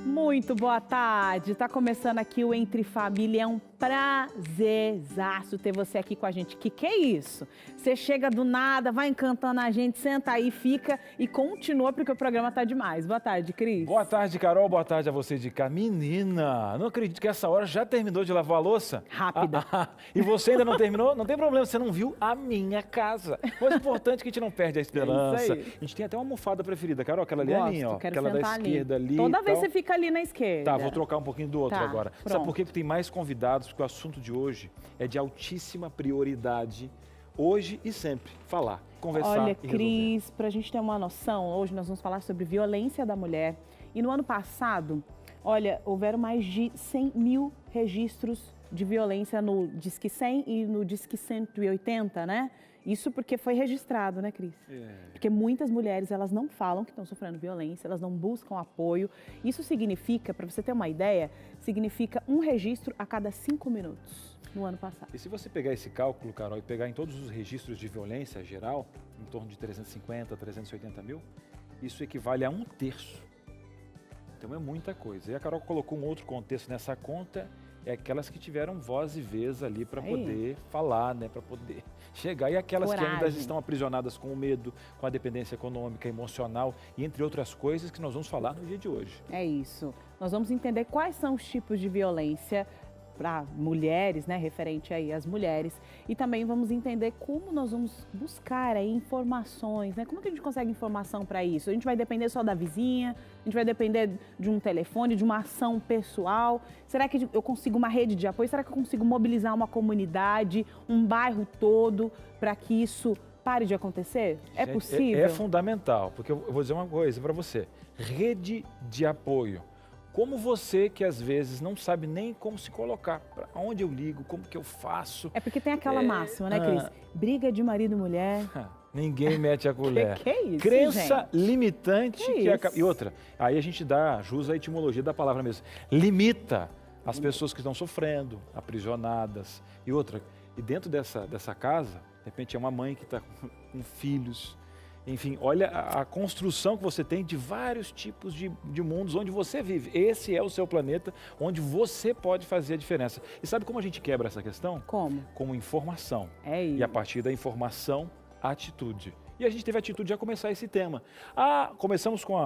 Muito boa tarde, tá começando aqui o Entre Família, é um prazerzaço ter você aqui com a gente. Que é isso? Você chega do nada, vai encantando a gente, senta aí, fica e continua porque o programa tá demais. Boa tarde, Cris. Boa tarde, Carol, boa tarde a você de cá. Menina, não acredito que essa hora já terminou de lavar a louça? Rápida. E você ainda não terminou? Não tem problema, você não viu a minha casa. Mas o importante é que a gente não perde a esperança. É isso aí. A gente tem até uma almofada preferida, Carol, aquela ali é a minha, ó. Quero Aquela da sentar esquerda ali. Toda vez tal. você fica ali na esquerda. Tá, vou trocar um pouquinho do outro Tá, agora. pronto. Sabe por quê? Porque tem mais convidados, porque o assunto de hoje é de altíssima prioridade, hoje e sempre. Falar, conversar Olha, e resolver. Cris, pra gente ter uma noção, hoje nós vamos falar sobre violência da mulher. E no ano passado, olha, houveram mais de 100 mil registros de violência no Disque 100 e no Disque 180, né? Isso porque foi registrado, né, Cris? Porque muitas mulheres, elas não falam que estão sofrendo violência, elas não buscam apoio. Isso significa, para você ter uma ideia, significa um registro a cada 5 minutos no ano passado. E se você pegar esse cálculo, Carol, e pegar em todos os registros de violência geral, em torno de 350, 380 mil, isso equivale a 1/3. Então é muita coisa. E a Carol colocou um outro contexto nessa conta, é aquelas que tiveram voz e vez ali para poder falar, né, para poder chegar. E aquelas que ainda estão aprisionadas com o medo, com a dependência econômica, emocional e entre outras coisas que nós vamos falar no dia de hoje. É isso. Nós vamos entender quais são os tipos de violência para mulheres, né, referente aí às mulheres, e também vamos entender como nós vamos buscar aí informações, né? Como que a gente consegue informação para isso? A gente vai depender só da vizinha? A gente vai depender de um telefone, de uma ação pessoal? Será que eu consigo uma rede de apoio? Será que eu consigo mobilizar uma comunidade, um bairro todo para que isso pare de acontecer? É possível? É fundamental, porque eu vou dizer uma coisa para você. Rede de apoio. Como você que às vezes não sabe nem como se colocar, para onde eu ligo, como que eu faço. É porque tem aquela máxima, né, Cris? Briga de marido e mulher. Ninguém mete a colher. Que é isso, Crença gente? limitante. Que E outra, aí a gente dá jus à etimologia da palavra mesmo. Limita as pessoas que estão sofrendo, aprisionadas. E outra, e dentro dessa casa, de repente é uma mãe que está com filhos. Enfim, olha a construção que você tem de vários tipos de mundos onde você vive. Esse é o seu planeta, onde você pode fazer a diferença. E sabe como a gente quebra essa questão? Como? Com informação. É isso. E a partir da informação, atitude. E a gente teve a atitude de já começar esse tema. Começamos com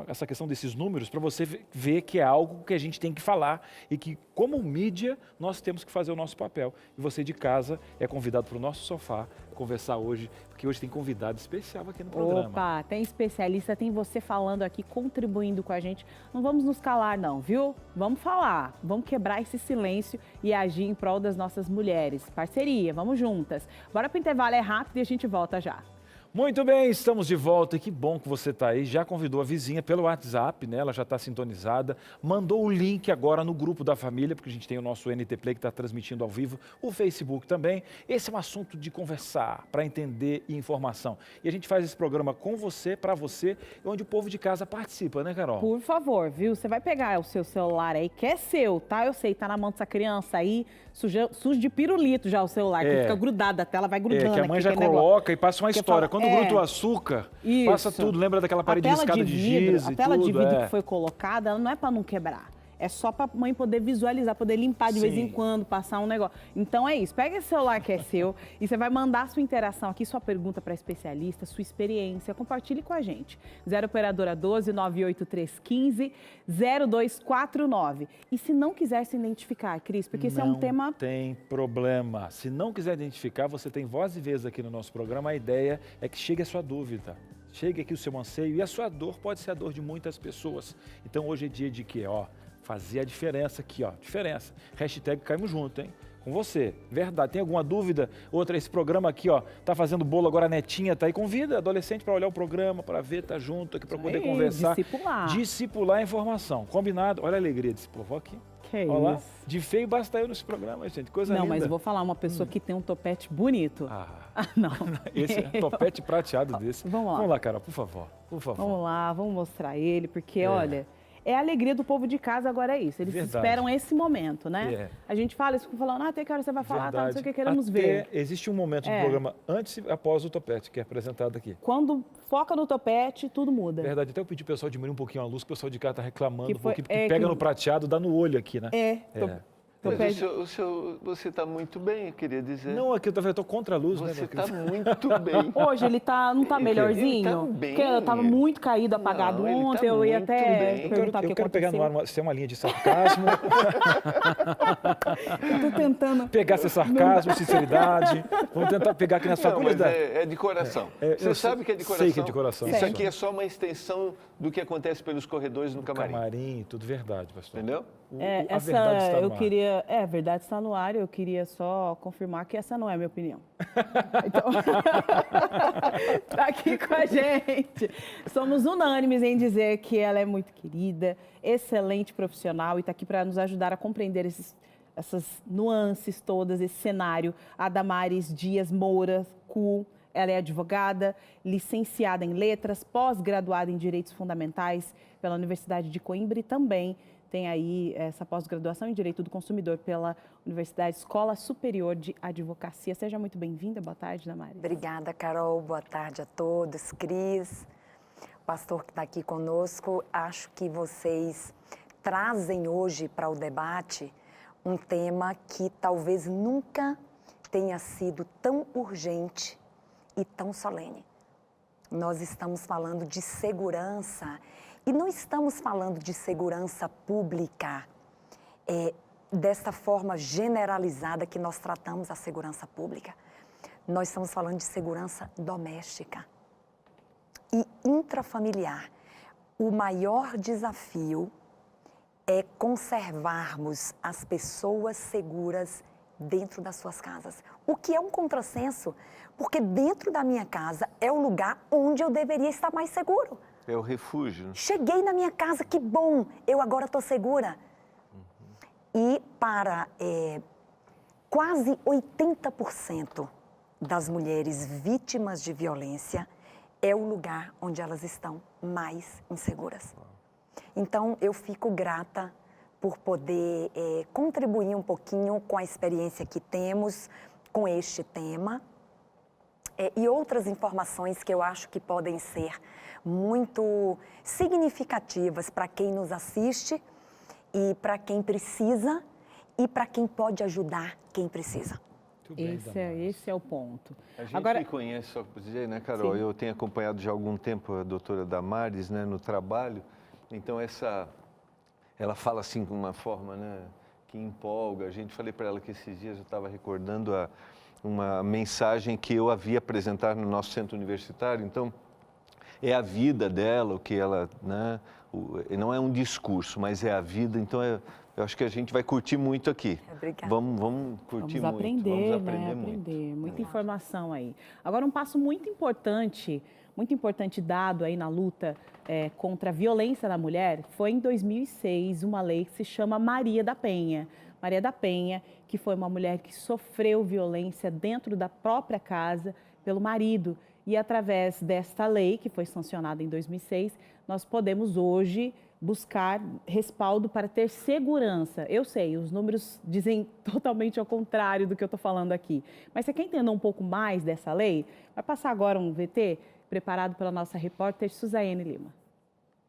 essa questão desses números para você ver que é algo que a gente tem que falar e que, como mídia, nós temos que fazer o nosso papel. E você de casa é convidado para o nosso sofá conversar hoje, porque hoje tem convidado especial aqui no programa. Opa, tem especialista, tem você falando aqui, contribuindo com a gente. Não vamos nos calar não, viu? Vamos falar, vamos quebrar esse silêncio e agir em prol das nossas mulheres. Parceria, vamos juntas. Bora pro intervalo, é rápido e a gente volta já. Muito bem, estamos de volta e que bom que você está aí. Já convidou a vizinha pelo WhatsApp, né? Ela já está sintonizada. Mandou o link agora no grupo da família, porque a gente tem o nosso NT Play que está transmitindo ao vivo, o Facebook também. Esse é um assunto de conversar, para entender informação. E a gente faz esse programa com você, para você, onde o povo de casa participa, né, Carol? Por favor, viu? Você vai pegar o seu celular aí, que é seu, tá? Eu sei, tá na mão dessa criança aí, sujo de pirulito já o celular, que fica grudado, a tela vai grudando. Que a mãe aqui, já coloca e passa uma história. Quando gruda o açúcar, passa tudo. Lembra daquela parede riscada de giz e tudo? A tela de vidro que foi colocada, ela não é para não quebrar. É só para a mãe poder visualizar, poder limpar de vez em quando, passar um negócio. Então é isso, pega esse celular que é seu e você vai mandar sua interação aqui, sua pergunta para especialista, sua experiência, compartilhe com a gente. 0 operadora 12 98315 0249. E se não quiser se identificar, Cris, porque esse é um tema... Não tem problema. Se não quiser identificar, você tem voz e vez aqui no nosso programa. A ideia é que chegue a sua dúvida. Chegue aqui o seu anseio e a sua dor pode ser a dor de muitas pessoas. Então hoje é dia de quê? Fazer a diferença aqui, diferença. Hashtag caímos junto, hein? Com você. Verdade. Tem alguma dúvida? Outra, esse programa aqui, tá fazendo bolo agora, a netinha tá aí. Convida adolescente para olhar o programa, para ver, tá junto aqui, para poder conversar. Discipular. Discipular a informação. Combinado? Olha a alegria desse povo aqui. Que Olha isso. Lá. De feio basta eu nesse programa, gente. Coisa linda. Não, mas eu vou falar uma pessoa que tem um topete bonito. Não. Esse é topete prateado desse. Vamos lá. Vamos lá, Carol, por favor. Vamos lá, vamos mostrar ele, porque olha... é a alegria do povo de casa, agora é isso. Eles esperam esse momento, né? É. A gente fala isso, falando, até que hora você vai falar, tá, não sei o que, queremos Até ver. Existe um momento do programa antes e após o topete, que é apresentado aqui. Quando foca no topete, tudo muda. Verdade, até eu pedi o pessoal diminuir um pouquinho a luz, que o pessoal de cá tá reclamando um pouquinho, porque é pega que- no prateado, dá no olho aqui, né? Mas você está muito bem, eu queria dizer. Não, aqui eu tô contra a luz, Você né? está muito bem. Hoje ele não tá melhorzinho? Ele tá bem. Porque eu tava muito caído, apagado Não, ele tá ontem, eu ia muito até bem. perguntar o que Eu quero pegar no aconteceu. ar se é uma linha de sarcasmo, Eu tô tentando. pegar se sarcasmo, sinceridade. Vamos tentar pegar aqui nas Não, fagulhas mas é de coração. Você sabe que é de coração? Sei que é de coração. Isso Sei. aqui é só uma extensão do que acontece pelos corredores no camarim. Camarim, tudo verdade, pastor. Entendeu? A verdade está no ar. A verdade está no ar, eu queria só confirmar que essa não é a minha opinião. Então, tá aqui com a gente. Somos unânimes em dizer que ela é muito querida, excelente profissional e está aqui para nos ajudar a compreender essas nuances todas, esse cenário. A Damares Dias Moura Cu, ela é advogada, licenciada em letras, pós-graduada em Direitos Fundamentais pela Universidade de Coimbra e também tem aí essa pós-graduação em Direito do Consumidor pela Universidade Escola Superior de Advocacia. Seja muito bem-vinda. Boa tarde, Damares. Obrigada, Carol. Boa tarde a todos. Cris, o pastor que está aqui conosco. Acho que vocês trazem hoje para o debate um tema que talvez nunca tenha sido tão urgente e tão solene. Nós estamos falando de segurança. E não estamos falando de segurança pública dessa forma generalizada que nós tratamos a segurança pública. Nós estamos falando de segurança doméstica e intrafamiliar. O maior desafio é conservarmos as pessoas seguras dentro das suas casas. O que é um contrassenso, porque dentro da minha casa é o lugar onde eu deveria estar mais seguro. É o refúgio. Cheguei na minha casa, que bom, eu agora estou segura. E para quase 80% das mulheres vítimas de violência, é o lugar onde elas estão mais inseguras. Então, eu fico grata por poder contribuir um pouquinho com a experiência que temos com este tema e outras informações que eu acho que podem ser muito significativas para quem nos assiste e para quem precisa e para quem pode ajudar quem precisa. Esse é o ponto. A gente Agora, conhece, só para dizer, né, Carol? Sim. Eu tenho acompanhado já há algum tempo a doutora Damares, né, no trabalho. Então, ela fala assim com uma forma, né, que empolga. A gente falei para ela que esses dias eu estava recordando uma mensagem que eu havia apresentado no nosso centro universitário. Então, é a vida dela, o que ela, né, não é um discurso, mas é a vida. Então, eu acho que a gente vai curtir muito aqui. Obrigada. Vamos curtir vamos muito. aprender, Vamos aprender né? muito. Aprender. Muita informação aí. Agora, um passo muito importante dado aí na luta contra a violência da mulher, foi em 2006 uma lei que se chama Maria da Penha. Maria da Penha, que foi uma mulher que sofreu violência dentro da própria casa pelo marido. E através desta lei, que foi sancionada em 2006, nós podemos hoje buscar respaldo para ter segurança. Eu sei, os números dizem totalmente ao contrário do que eu estou falando aqui. Mas você quer entender um pouco mais dessa lei? Vai passar agora um VT preparado pela nossa repórter Suzaiane Lima.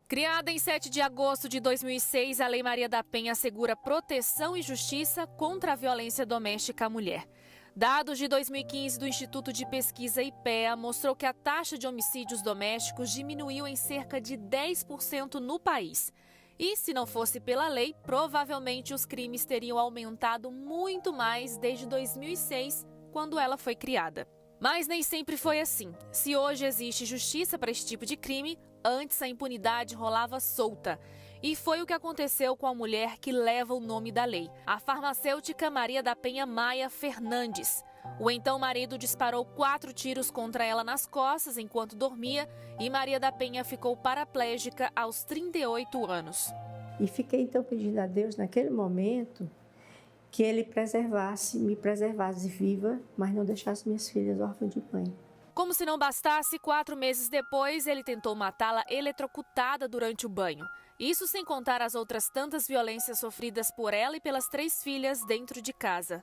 Criada em 7 de agosto de 2006, a Lei Maria da Penha assegura proteção e justiça contra a violência doméstica à mulher. Dados de 2015 do Instituto de Pesquisa IPEA mostrou que a taxa de homicídios domésticos diminuiu em cerca de 10% no país. E, se não fosse pela lei, provavelmente os crimes teriam aumentado muito mais desde 2006, quando ela foi criada. Mas nem sempre foi assim. Se hoje existe justiça para esse tipo de crime, antes a impunidade rolava solta. E foi o que aconteceu com a mulher que leva o nome da lei, a farmacêutica Maria da Penha Maia Fernandes. O então marido disparou 4 tiros contra ela nas costas enquanto dormia e Maria da Penha ficou paraplégica aos 38 anos. E fiquei então pedindo a Deus naquele momento que Ele me preservasse viva, mas não deixasse minhas filhas órfãs de mãe. Como se não bastasse, 4 meses depois, ele tentou matá-la eletrocutada durante o banho. Isso sem contar as outras tantas violências sofridas por ela e pelas 3 filhas dentro de casa.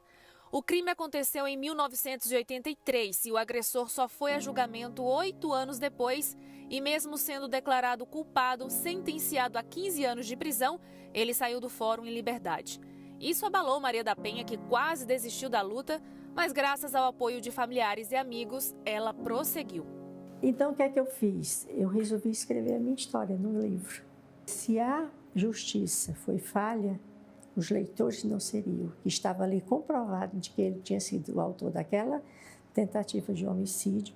O crime aconteceu em 1983 e o agressor só foi a julgamento 8 anos depois e mesmo sendo declarado culpado, sentenciado a 15 anos de prisão, ele saiu do fórum em liberdade. Isso abalou Maria da Penha, que quase desistiu da luta, mas graças ao apoio de familiares e amigos, ela prosseguiu. Então, o que é que eu fiz? Eu resolvi escrever a minha história num livro. Se a justiça foi falha, os leitores não seriam. Estava ali comprovado de que ele tinha sido o autor daquela tentativa de homicídio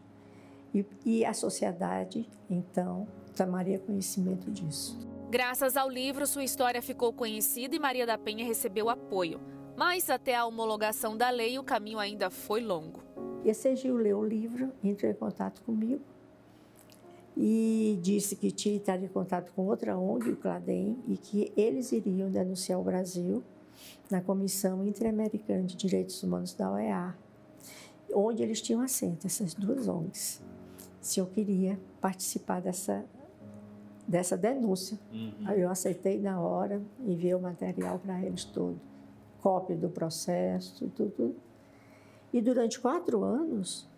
e a sociedade, então, tomaria conhecimento disso. Graças ao livro, sua história ficou conhecida e Maria da Penha recebeu apoio. Mas até a homologação da lei, o caminho ainda foi longo. E a Sergil leu o livro, entrou em contato comigo e disse que tinha entrado em contato com outra ONG, o CLADEM, e que eles iriam denunciar o Brasil na Comissão Interamericana de Direitos Humanos da OEA, onde eles tinham assento, essas 2 ONGs, se eu queria participar dessa denúncia. Aí eu aceitei na hora, enviei o material para eles todo, cópia do processo, tudo. E durante 4 anos,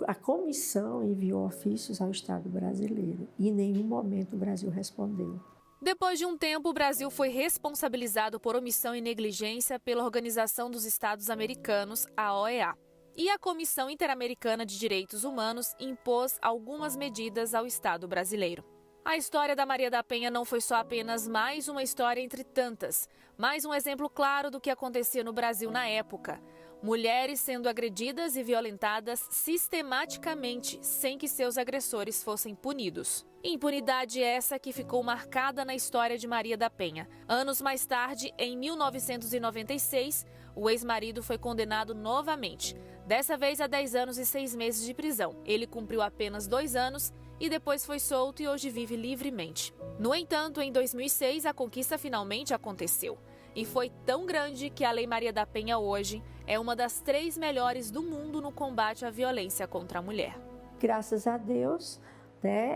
a comissão enviou ofícios ao Estado brasileiro e em nenhum momento o Brasil respondeu. Depois de um tempo, o Brasil foi responsabilizado por omissão e negligência pela Organização dos Estados Americanos, a OEA. E a Comissão Interamericana de Direitos Humanos impôs algumas medidas ao Estado brasileiro. A história da Maria da Penha não foi só apenas mais uma história entre tantas, mais um exemplo claro do que acontecia no Brasil na época. Mulheres sendo agredidas e violentadas sistematicamente, sem que seus agressores fossem punidos. Impunidade essa que ficou marcada na história de Maria da Penha. Anos mais tarde, em 1996, o ex-marido foi condenado novamente, dessa vez a 10 anos e 6 meses de prisão. Ele cumpriu apenas 2 anos e depois foi solto e hoje vive livremente. No entanto, em 2006, a conquista finalmente aconteceu. E foi tão grande que a Lei Maria da Penha hoje é uma das 3 melhores do mundo no combate à violência contra a mulher. Graças a Deus,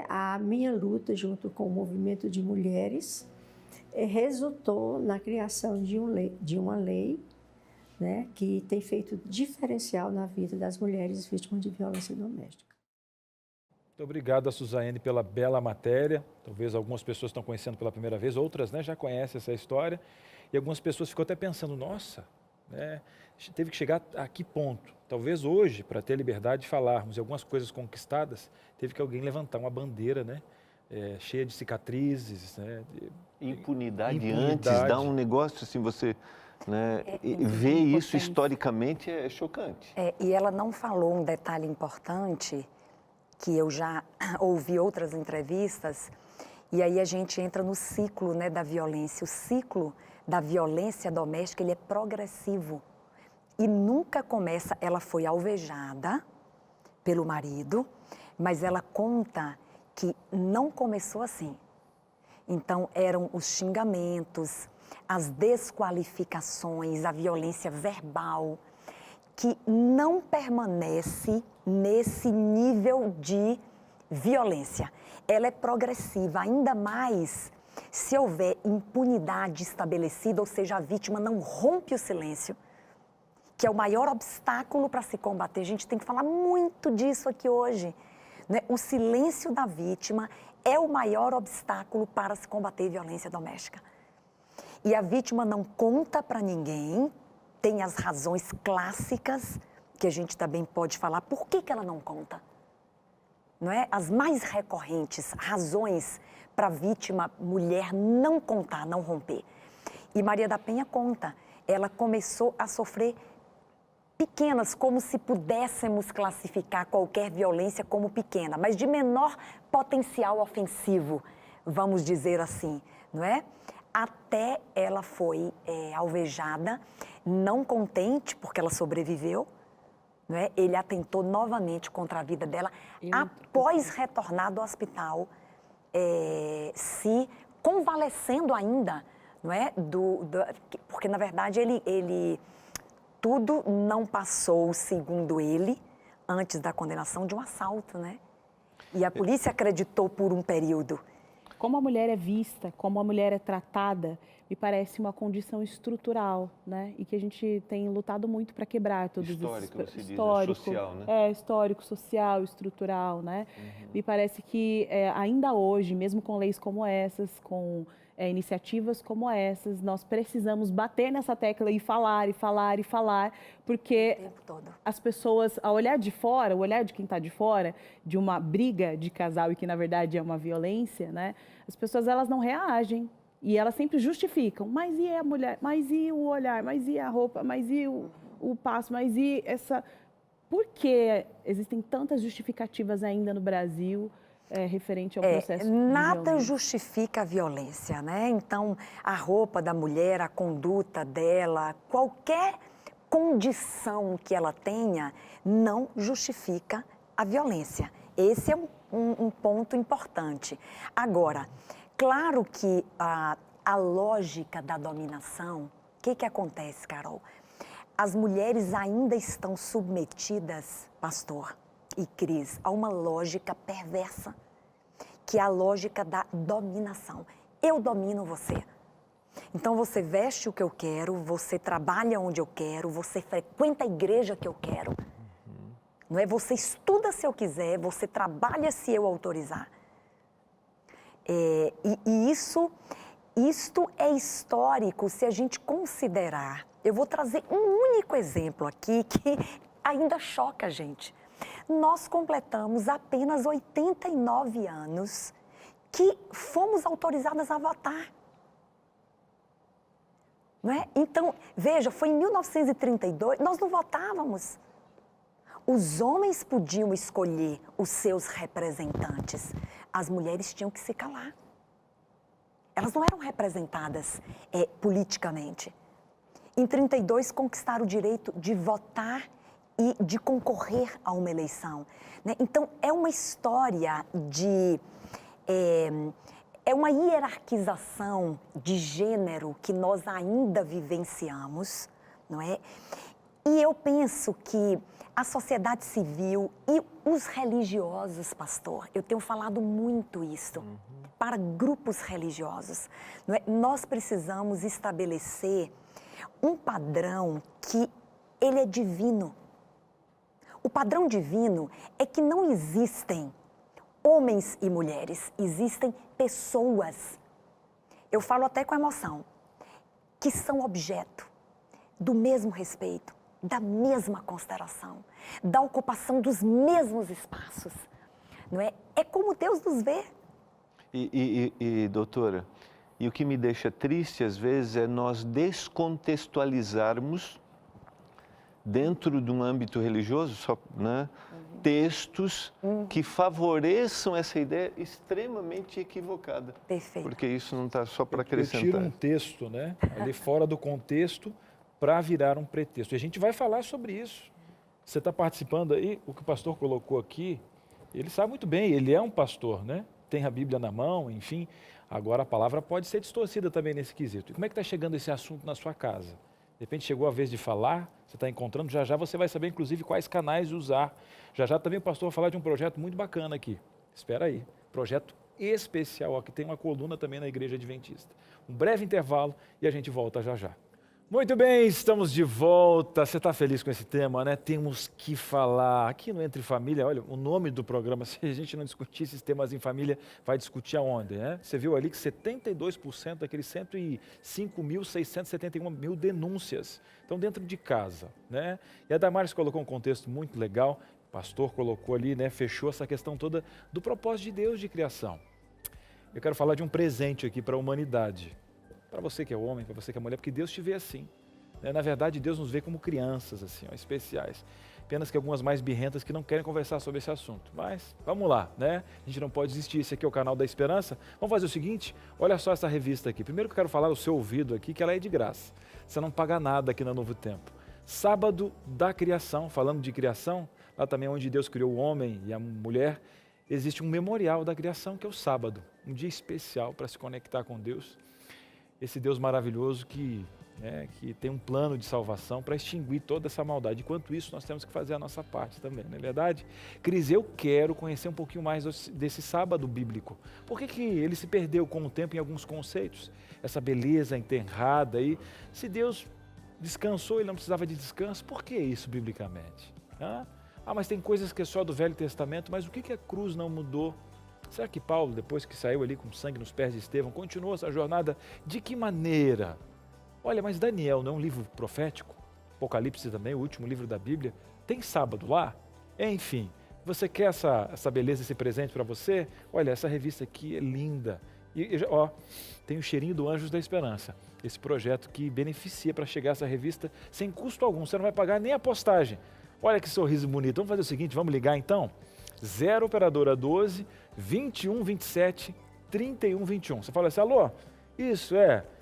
a minha luta junto com o movimento de mulheres resultou na criação de uma lei que tem feito diferencial na vida das mulheres vítimas de violência doméstica. Muito obrigado a Suzane pela bela matéria. Talvez algumas pessoas estão conhecendo pela primeira vez, outras já conhecem essa história. E algumas pessoas ficam até pensando, nossa, teve que chegar a que ponto? Talvez hoje, para ter liberdade de falarmos e algumas coisas conquistadas, teve que alguém levantar uma bandeira, cheia de cicatrizes. Impunidade antes, dá um negócio assim, você ver isso historicamente é chocante. E ela não falou um detalhe importante, que eu já ouvi outras entrevistas, e aí a gente entra no ciclo da violência. O ciclo da violência doméstica, ele é progressivo e nunca começa. Ela foi alvejada pelo marido, mas ela conta que não começou assim. Então, eram os xingamentos, as desqualificações, a violência verbal, que não permanece nesse nível de violência. Ela é progressiva, ainda mais se houver impunidade estabelecida, ou seja, a vítima não rompe o silêncio, que é o maior obstáculo para se combater. A gente tem que falar muito disso aqui hoje. O silêncio da vítima é o maior obstáculo para se combater violência doméstica. E a vítima não conta para ninguém, tem as razões clássicas, que a gente também pode falar. Por que ela não conta? As mais recorrentes razões para a vítima, mulher, não contar, não romper. E Maria da Penha conta, ela começou a sofrer pequenas, como se pudéssemos classificar qualquer violência como pequena, mas de menor potencial ofensivo, vamos dizer assim, Até ela foi alvejada, não contente, porque ela sobreviveu, Ele atentou novamente contra a vida dela, após retornar do hospital, se convalescendo ainda, porque na verdade tudo não passou, segundo ele, antes da condenação, de um assalto, E a polícia acreditou por um período Como a mulher é vista, como a mulher é tratada, me parece uma condição estrutural, né? E que a gente tem lutado muito para quebrar todos Histórico, esses... você diz, né? Social, né? Histórico, social, estrutural, né? Me parece que ainda hoje, mesmo com leis como essas, com iniciativas como essas, nós precisamos bater nessa tecla e falar, e falar, e falar, porque O tempo todo. as pessoas, ao olhar de fora, o olhar de quem está de fora, de uma briga de casal e que na verdade é uma violência, né? As pessoas, elas não reagem e elas sempre justificam. Mas e a mulher? Mas e o olhar? Mas e a roupa? Mas e o passo? Mas e essa... Por que existem tantas justificativas ainda no Brasil referente ao processo de Nada violência? justifica a violência, né? Então, a roupa da mulher, a conduta dela, qualquer condição que ela tenha, não justifica a violência. Esse é um ponto importante. Agora, claro que a lógica da dominação, o que acontece, Carol? As mulheres ainda estão submetidas, pastor e Cris, a uma lógica perversa, que é a lógica da dominação. Eu domino você. Então você veste o que eu quero, você trabalha onde eu quero, você frequenta a igreja que eu quero. Não é? Você estuda se eu quiser, você trabalha se eu autorizar. Isto é histórico se a gente considerar. Eu vou trazer um único exemplo aqui que ainda choca a gente. Nós completamos apenas 89 anos que fomos autorizadas a votar. Não é? Então, veja, foi em 1932, nós não votávamos. Os homens podiam escolher os seus representantes, as mulheres tinham que se calar. Elas não eram representadas politicamente. Em 32, conquistaram o direito de votar e de concorrer a uma eleição. Né? Então, é uma história de... É uma hierarquização de gênero que nós ainda vivenciamos, não é? E eu penso que a sociedade civil e os religiosos, pastor, eu tenho falado muito isso, para grupos religiosos, não é? Nós precisamos estabelecer um padrão que ele é divino. O padrão divino é que não existem homens e mulheres, existem pessoas, eu falo até com emoção, que são objeto do mesmo respeito, da mesma consideração, da ocupação dos mesmos espaços, não é? É como Deus nos vê. Doutora, e o que me deixa triste às vezes é nós descontextualizarmos dentro de um âmbito religioso, né, textos que favoreçam essa ideia extremamente equivocada. Perfeito. Porque isso não está só para Eu acrescentar. tiro um texto, né, ali fora do contexto, para virar um pretexto. E a gente vai falar sobre isso. Você está participando aí, o que o pastor colocou aqui, ele sabe muito bem, ele é um pastor, né? Tem a Bíblia na mão, enfim. Agora a palavra pode ser distorcida também nesse quesito. E como é que está chegando esse assunto na sua casa? De repente chegou a vez de falar, você está encontrando, já já você vai saber inclusive quais canais usar. Já já também o pastor vai falar de um projeto muito bacana aqui. Espera aí, projeto especial, ó, que tem uma coluna também na Igreja Adventista. Um breve intervalo e a gente volta já já. Muito bem, estamos de volta. Você está feliz com esse tema, né? Temos que falar aqui no Entre Família. Olha, o nome do programa, se a gente não discutir esses temas em família, vai discutir aonde, né? Você viu ali que 72% daqueles 105.671 denúncias estão dentro de casa, né? E a Damares colocou um contexto muito legal. O pastor colocou ali, né? Fechou essa questão toda do propósito de Deus de criação. Eu quero falar de um presente aqui para a humanidade. Para você que é homem, para você que é mulher, porque Deus te vê assim. Né? Na verdade, Deus nos vê como crianças, assim, ó, especiais. Apenas que algumas mais birrentas que não querem conversar sobre esse assunto. Mas, vamos lá, né? A gente não pode desistir. Esse aqui é o canal da Esperança. Vamos fazer o seguinte, olha só essa revista aqui. Primeiro que eu quero falar no seu ouvido aqui, que ela é de graça. Você não paga nada aqui na Novo Tempo. Sábado da Criação, falando de criação, lá também onde Deus criou o homem e a mulher, existe um memorial da criação, que é o sábado. Um dia especial para se conectar com Deus. esse Deus maravilhoso que tem um plano de salvação para extinguir toda essa maldade. Enquanto isso, nós temos que fazer a nossa parte também, não é verdade? Cris, eu quero conhecer um pouquinho mais desse sábado bíblico. Por que ele se perdeu com o tempo em alguns conceitos? Essa beleza enterrada aí. Se Deus descansou, ele não precisava de descanso, por que isso biblicamente? Mas tem coisas que é só do Velho Testamento, mas o que a cruz não mudou? Será que Paulo, depois que saiu ali com sangue nos pés de Estevão, continuou essa jornada? De que maneira? Olha, mas Daniel não é um livro profético? Apocalipse também, o último livro da Bíblia. Tem sábado lá? Enfim, você quer essa beleza, esse presente para você? Olha, essa revista aqui é linda. E tem o cheirinho do Anjos da Esperança. Esse projeto que beneficia para chegar essa revista sem custo algum. Você não vai pagar nem a postagem. Olha que sorriso bonito. Vamos fazer o seguinte, vamos ligar então? 0 operadora 12 21 27 31 21. Você fala assim, alô? Isso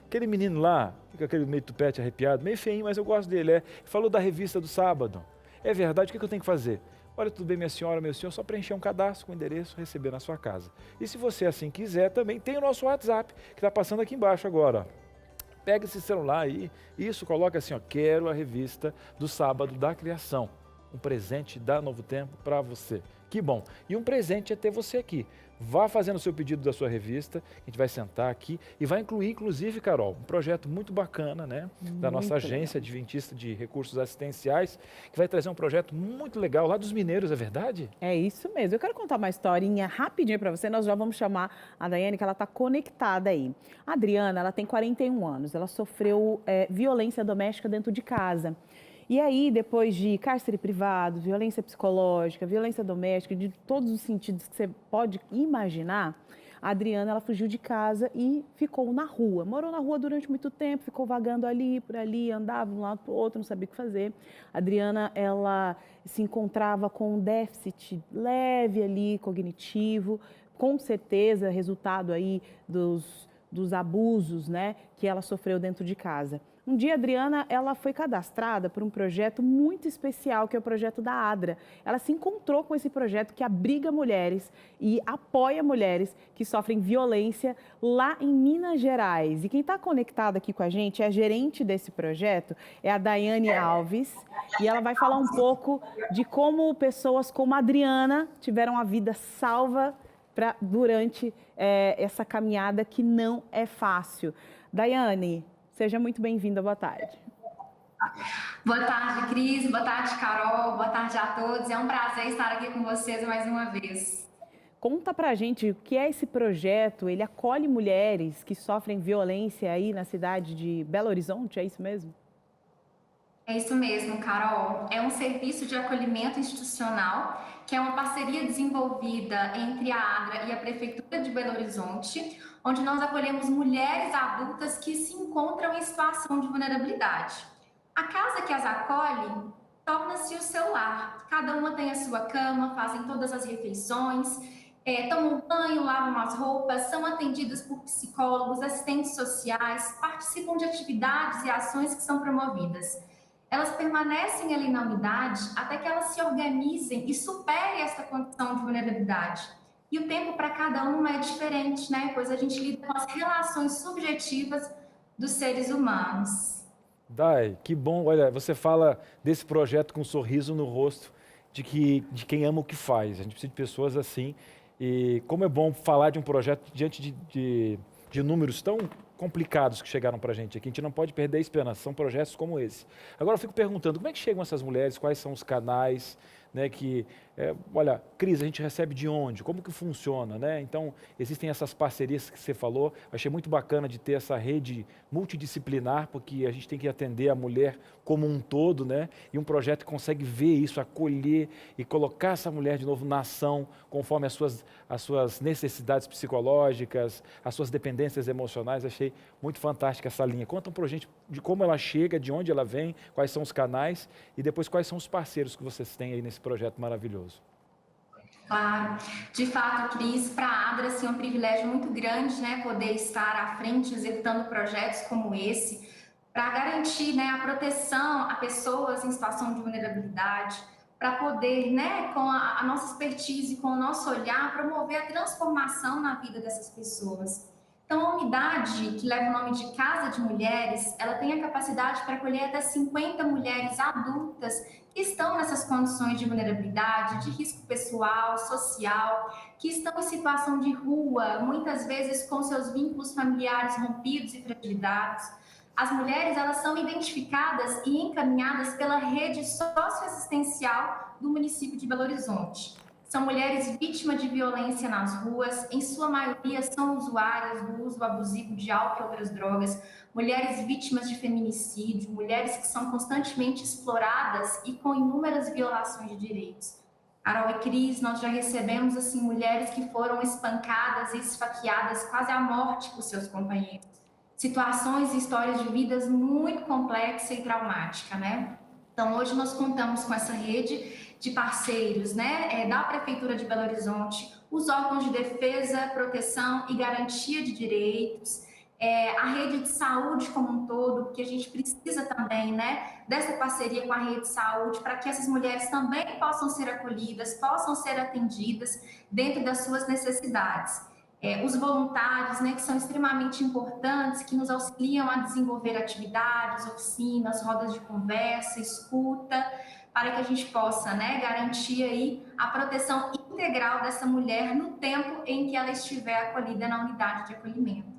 aquele menino lá, com aquele meio tupete arrepiado, meio feinho, mas eu gosto dele, falou da revista do sábado. É verdade, o que eu tenho que fazer? Olha, tudo bem, minha senhora, meu senhor, só preencher um cadastro com o endereço, receber na sua casa. E se você assim quiser, também tem o nosso WhatsApp, que está passando aqui embaixo agora. Pega esse celular aí, coloca assim, quero a revista do sábado da criação. Um presente da Novo Tempo para você. Que bom. E um presente é ter você aqui. Vá fazendo o seu pedido da sua revista, a gente vai sentar aqui e vai incluir, inclusive, Carol, um projeto muito bacana, né? Da nossa agência adventista de recursos assistenciais, que vai trazer um projeto muito legal lá dos mineiros, é verdade? É isso mesmo. Eu quero contar uma historinha rapidinho para você. Nós já vamos chamar a Daiane, que ela está conectada aí. A Adriana, ela tem 41 anos. Ela sofreu violência doméstica dentro de casa. E aí, depois de cárcere privado, violência psicológica, violência doméstica, de todos os sentidos que você pode imaginar, a Adriana, ela fugiu de casa e ficou na rua. Morou na rua durante muito tempo, ficou vagando ali, por ali, andava de um lado para o outro, não sabia o que fazer. A Adriana, ela se encontrava com um déficit leve ali, cognitivo, com certeza resultado aí dos abusos, né, que ela sofreu dentro de casa. Um dia, a Adriana, ela foi cadastrada por um projeto muito especial, que é o projeto da ADRA. Ela se encontrou com esse projeto que abriga mulheres e apoia mulheres que sofrem violência lá em Minas Gerais. E quem está conectado aqui com a gente é a gerente desse projeto, é a Daiane Alves. E ela vai falar um pouco de como pessoas como a Adriana tiveram a vida salva durante essa caminhada que não é fácil. Daiane, seja muito bem-vinda, boa tarde. Boa tarde, Cris, boa tarde, Carol, boa tarde a todos. É um prazer estar aqui com vocês mais uma vez. Conta pra gente o que é esse projeto, ele acolhe mulheres que sofrem violência aí na cidade de Belo Horizonte, é isso mesmo? É isso mesmo, Carol. É um serviço de acolhimento institucional, que é uma parceria desenvolvida entre a ADRA e a Prefeitura de Belo Horizonte, onde nós acolhemos mulheres adultas que se encontram em situação de vulnerabilidade. A casa que as acolhe torna-se o seu lar. Cada uma tem a sua cama, fazem todas as refeições, tomam banho, lavam as roupas, são atendidas por psicólogos, assistentes sociais, participam de atividades e ações que são promovidas. Elas permanecem ali na unidade até que elas se organizem e superem essa condição de vulnerabilidade. E o tempo para cada uma é diferente, né? Pois a gente lida com as relações subjetivas dos seres humanos. Dai, que bom. Olha, você fala desse projeto com um sorriso no rosto de quem ama o que faz. A gente precisa de pessoas assim. E como é bom falar de um projeto diante de números tão complicados que chegaram para a gente aqui. A gente não pode perder a esperança. São projetos como esse. Agora eu fico perguntando, como é que chegam essas mulheres? Quais são os canais? Né, olha, Cris, a gente recebe de onde? Como que funciona? Né? Então, existem essas parcerias que você falou. Achei muito bacana de ter essa rede multidisciplinar, porque a gente tem que atender a mulher como um todo, né? E um projeto que consegue ver isso, acolher e colocar essa mulher de novo na ação, conforme as suas necessidades psicológicas, as suas dependências emocionais. Achei muito fantástica essa linha. Conta pra gente de como ela chega, de onde ela vem, quais são os canais e depois quais são os parceiros que vocês têm aí nesse projeto maravilhoso. Claro, de fato, Cris, para a ADRA assim, é um privilégio muito grande, né, poder estar à frente executando projetos como esse, para garantir, né, a proteção a pessoas em situação de vulnerabilidade, para poder, né, com a nossa expertise, com o nosso olhar, promover a transformação na vida dessas pessoas. Então, Então, a unidade, que leva o nome de Casa de Mulheres, ela tem a capacidade para acolher até 50 mulheres adultas que estão nessas condições de vulnerabilidade, de risco pessoal, social, que estão em situação de rua, muitas vezes com seus vínculos familiares rompidos e fragilizados. As mulheres, elas são identificadas e encaminhadas pela rede socioassistencial do município de Belo Horizonte. São mulheres vítimas de violência nas ruas, em sua maioria são usuárias do uso abusivo de álcool e outras drogas, mulheres vítimas de feminicídio, mulheres que são constantemente exploradas e com inúmeras violações de direitos. Carol e Cris, nós já recebemos assim mulheres que foram espancadas e esfaqueadas quase à morte por seus companheiros. Situações e histórias de vidas muito complexa e traumática, né? Então, hoje nós contamos com essa rede de parceiros, né, da Prefeitura de Belo Horizonte, os órgãos de defesa, proteção e garantia de direitos, a rede de saúde como um todo, porque a gente precisa também, né, dessa parceria com a rede de saúde para que essas mulheres também possam ser acolhidas, possam ser atendidas dentro das suas necessidades. Os voluntários, né, que são extremamente importantes, que nos auxiliam a desenvolver atividades, oficinas, rodas de conversa, escuta, para que a gente possa, né, garantir aí a proteção integral dessa mulher no tempo em que ela estiver acolhida na unidade de acolhimento.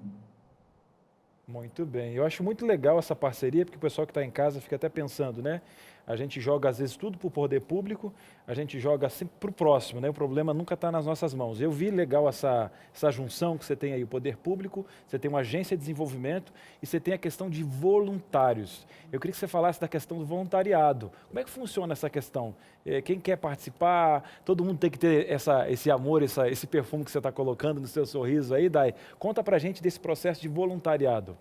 Muito bem. Eu acho muito legal essa parceria, porque o pessoal que está em casa fica até pensando, né? A gente joga, às vezes, tudo para o poder público, a gente joga sempre para o próximo, né? O problema nunca está nas nossas mãos. Eu vi legal essa junção que você tem aí, o poder público, você tem uma agência de desenvolvimento e você tem a questão de voluntários. Eu queria que você falasse da questão do voluntariado. Como é que funciona essa questão? Quem quer participar? Todo mundo tem que ter esse amor, esse perfume que você está colocando no seu sorriso aí, Dai. Conta para a gente desse processo de voluntariado.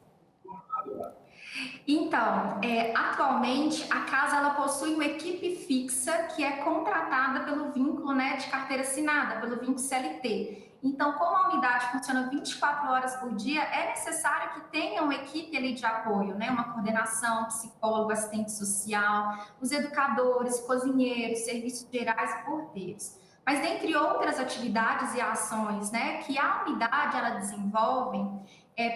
Então, atualmente a casa ela possui uma equipe fixa que é contratada pelo vínculo, né, de carteira assinada, pelo vínculo CLT. Então, como a unidade funciona 24 horas por dia, é necessário que tenha uma equipe ali de apoio, né, uma coordenação, psicólogo, assistente social, os educadores, cozinheiros, serviços gerais e porteiros. Mas dentre outras atividades e ações, né, que a unidade ela desenvolve,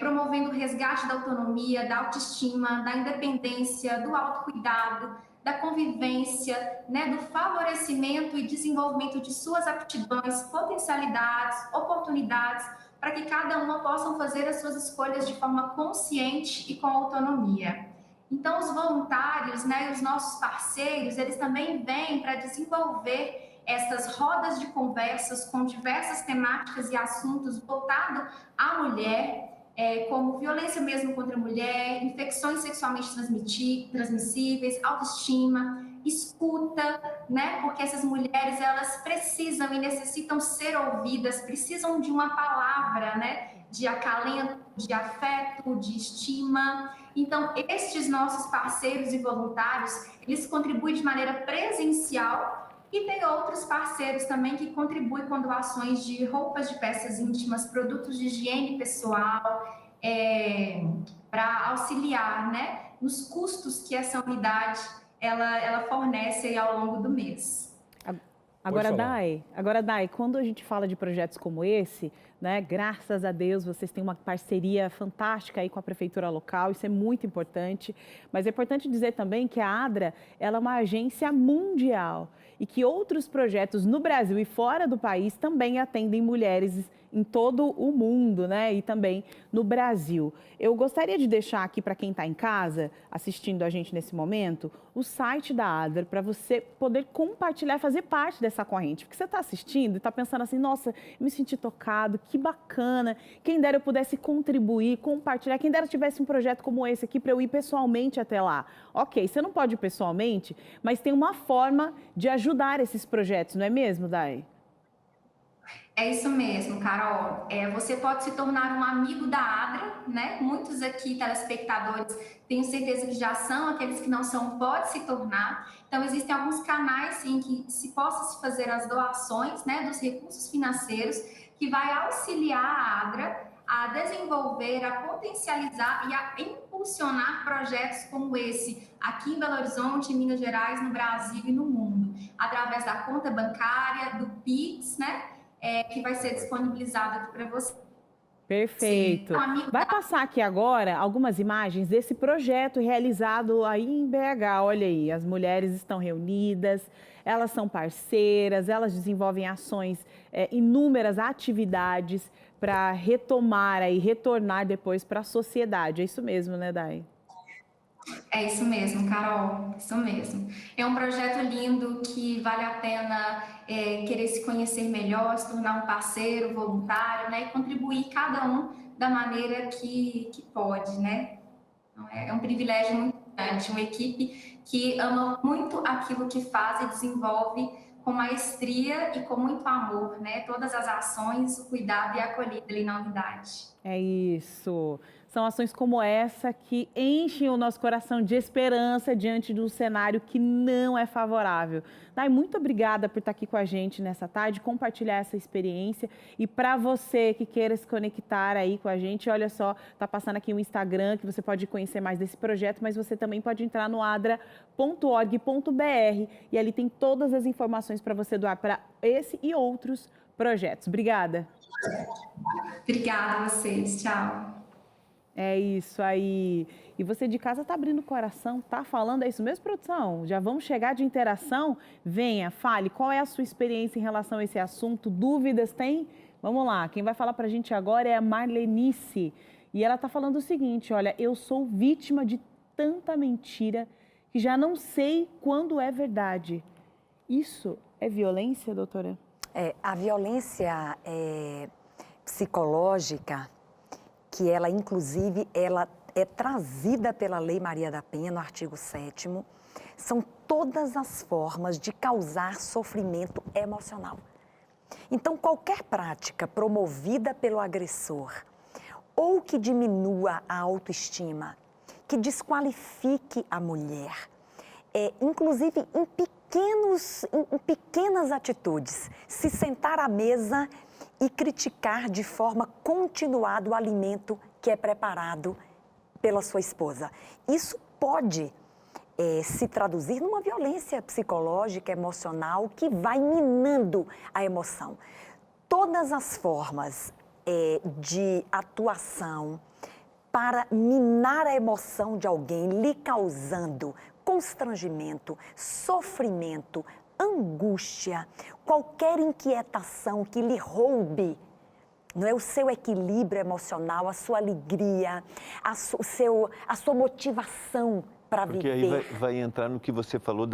promovendo o resgate da autonomia, da autoestima, da independência, do autocuidado, da convivência, né, do favorecimento e desenvolvimento de suas aptidões, potencialidades, oportunidades, para que cada uma possam fazer as suas escolhas de forma consciente e com autonomia. Então, os voluntários, né, os nossos parceiros, eles também vêm para desenvolver essas rodas de conversas com diversas temáticas e assuntos voltados à mulher, como violência mesmo contra a mulher, infecções sexualmente transmissíveis, autoestima, escuta, né? Porque essas mulheres, elas precisam e necessitam ser ouvidas, precisam de uma palavra, né? De acalento, de afeto, de estima. Então, estes nossos parceiros e voluntários, eles contribuem de maneira presencial. E tem outros parceiros também que contribuem com doações de roupas de peças íntimas, produtos de higiene pessoal, para auxiliar, né, nos custos que essa unidade ela fornece aí ao longo do mês. Agora, Dai, quando a gente fala de projetos como esse, né, graças a Deus vocês têm uma parceria fantástica aí com a prefeitura local, isso é muito importante, mas é importante dizer também que a ADRA, ela é uma agência mundial e que outros projetos no Brasil e fora do país também atendem mulheres em todo o mundo, né? E também no Brasil. Eu gostaria de deixar aqui para quem está em casa, assistindo a gente nesse momento, o site da ADRA, para você poder compartilhar, fazer parte dessa corrente. Porque você está assistindo e está pensando assim, nossa, eu me senti tocado, que bacana, quem dera eu pudesse contribuir, compartilhar, quem dera tivesse um projeto como esse aqui para eu ir pessoalmente até lá. Ok, você não pode ir pessoalmente, mas tem uma forma de ajudar esses projetos, não é mesmo, Dai? É isso mesmo, Carol. Você pode se tornar um amigo da ADRA, né? Muitos aqui, telespectadores, tenho certeza que já são, aqueles que não são, pode se tornar. Então, existem alguns canais, sim, que se possa se fazer as doações, né, dos recursos financeiros, que vai auxiliar a ADRA a desenvolver, a potencializar e a impulsionar projetos como esse aqui em Belo Horizonte, em Minas Gerais, no Brasil e no mundo, através da conta bancária, do Pix, né? Que vai ser disponibilizado aqui para você. Perfeito. Sim. Um amigo Vai passar aqui agora algumas imagens desse projeto realizado aí em BH. Olha aí, as mulheres estão reunidas, elas são parceiras, elas desenvolvem ações, inúmeras atividades para retomar aí, retornar depois para a sociedade. É isso mesmo, né, Dai? É isso mesmo, Carol, isso mesmo. É um projeto lindo que vale a pena querer se conhecer melhor, se tornar um parceiro, voluntário, né? E contribuir cada um da maneira que pode, né? Então, é um privilégio muito grande, uma equipe que ama muito aquilo que faz e desenvolve com maestria e com muito amor, né? Todas as ações, o cuidado e a acolhida ali na unidade. É isso. São ações como essa que enchem o nosso coração de esperança diante de um cenário que não é favorável. Dai, muito obrigada por estar aqui com a gente nessa tarde, compartilhar essa experiência. E para você que queira se conectar aí com a gente, olha só, tá passando aqui o Instagram, que você pode conhecer mais desse projeto, mas você também pode entrar no adra.org.br e ali tem todas as informações para você doar para esse e outros projetos. Obrigada. Obrigada a vocês, tchau. É isso aí. E você de casa tá abrindo o coração, tá falando, é isso mesmo, produção? Já vamos chegar de interação? Venha, fale, qual é a sua experiência em relação a esse assunto? Dúvidas tem? Vamos lá, quem vai falar pra gente agora é a Marlenice. E ela tá falando o seguinte, olha, eu sou vítima de tanta mentira que já não sei quando é verdade. Isso é violência, doutora? A violência psicológica, que ela, inclusive, ela é trazida pela Lei Maria da Penha, no artigo 7º, são todas as formas de causar sofrimento emocional. Então, qualquer prática promovida pelo agressor ou que diminua a autoestima, que desqualifique a mulher, inclusive em pequenas atitudes, se sentar à mesa e criticar de forma continuada o alimento que é preparado pela sua esposa. Isso pode se traduzir numa violência psicológica, emocional, que vai minando a emoção. Todas as formas de atuação para minar a emoção de alguém, lhe causando constrangimento, sofrimento, angústia, qualquer inquietação que lhe roube, não é, o seu equilíbrio emocional, a sua alegria, a sua motivação para viver. Porque aí vai entrar no que você falou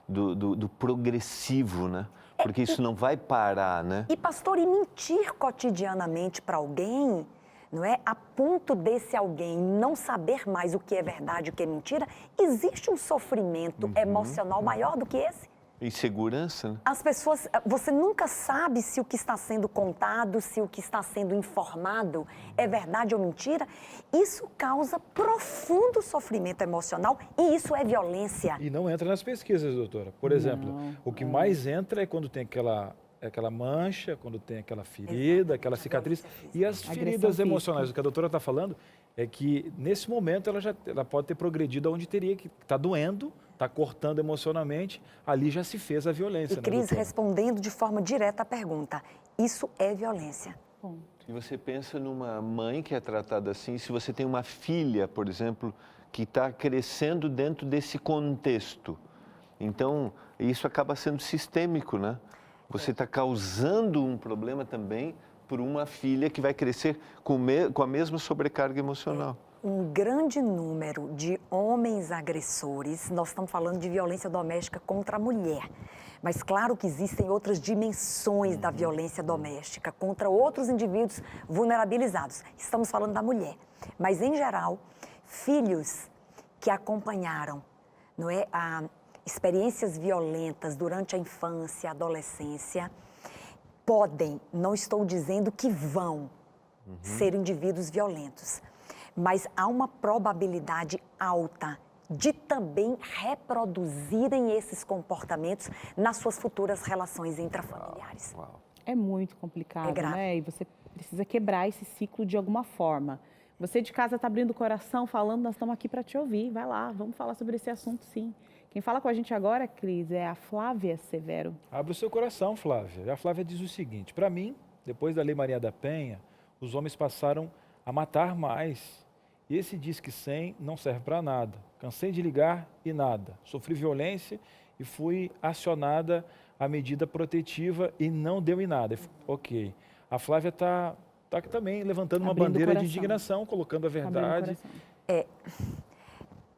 do progressivo, né? Porque isso não vai parar, né? E, pastor, e mentir cotidianamente para alguém, não é? A ponto desse alguém não saber mais o que é verdade e o que é mentira, existe um sofrimento emocional maior do que esse? Insegurança, né? As pessoas, você nunca sabe se o que está sendo contado, se o que está sendo informado é verdade ou mentira. Isso causa profundo sofrimento emocional e isso é violência. E não entra nas pesquisas, doutora. Por exemplo, o que mais entra é quando tem aquela mancha, quando tem aquela ferida, aquela cicatriz. E as feridas emocionais, o que a doutora está falando é que nesse momento ela pode ter progredido aonde teria que está doendo, está cortando emocionalmente, ali já se fez a violência. E Cris, respondendo de forma direta à pergunta, isso é violência. E você pensa numa mãe que é tratada assim, se você tem uma filha, por exemplo, que está crescendo dentro desse contexto. Então, isso acaba sendo sistêmico, né? Você está causando um problema também por uma filha que vai crescer com a mesma sobrecarga emocional. Um grande número de homens agressores, nós estamos falando de violência doméstica contra a mulher, mas claro que existem outras dimensões da violência doméstica contra outros indivíduos vulnerabilizados. Estamos falando da mulher, mas em geral, filhos que acompanharam, não é, experiências violentas durante a infância, a adolescência, podem, não estou dizendo que vão ser indivíduos violentos, mas há uma probabilidade alta de também reproduzirem esses comportamentos nas suas futuras relações intrafamiliares. É muito complicado, né? E você precisa quebrar esse ciclo de alguma forma. Você de casa está abrindo o coração, falando, nós estamos aqui para te ouvir. Vai lá, vamos falar sobre esse assunto, sim. Quem fala com a gente agora, Cris, é a Flávia Severo. Abre o seu coração, Flávia. A Flávia diz o seguinte, para mim, depois da Lei Maria da Penha, os homens passaram a matar mais. E esse Disque 100 não serve para nada. Cansei de ligar e nada. Sofri violência e fui acionada a medida protetiva e não deu em nada. Ok. A Flávia está também levantando uma bandeira de indignação, colocando a verdade.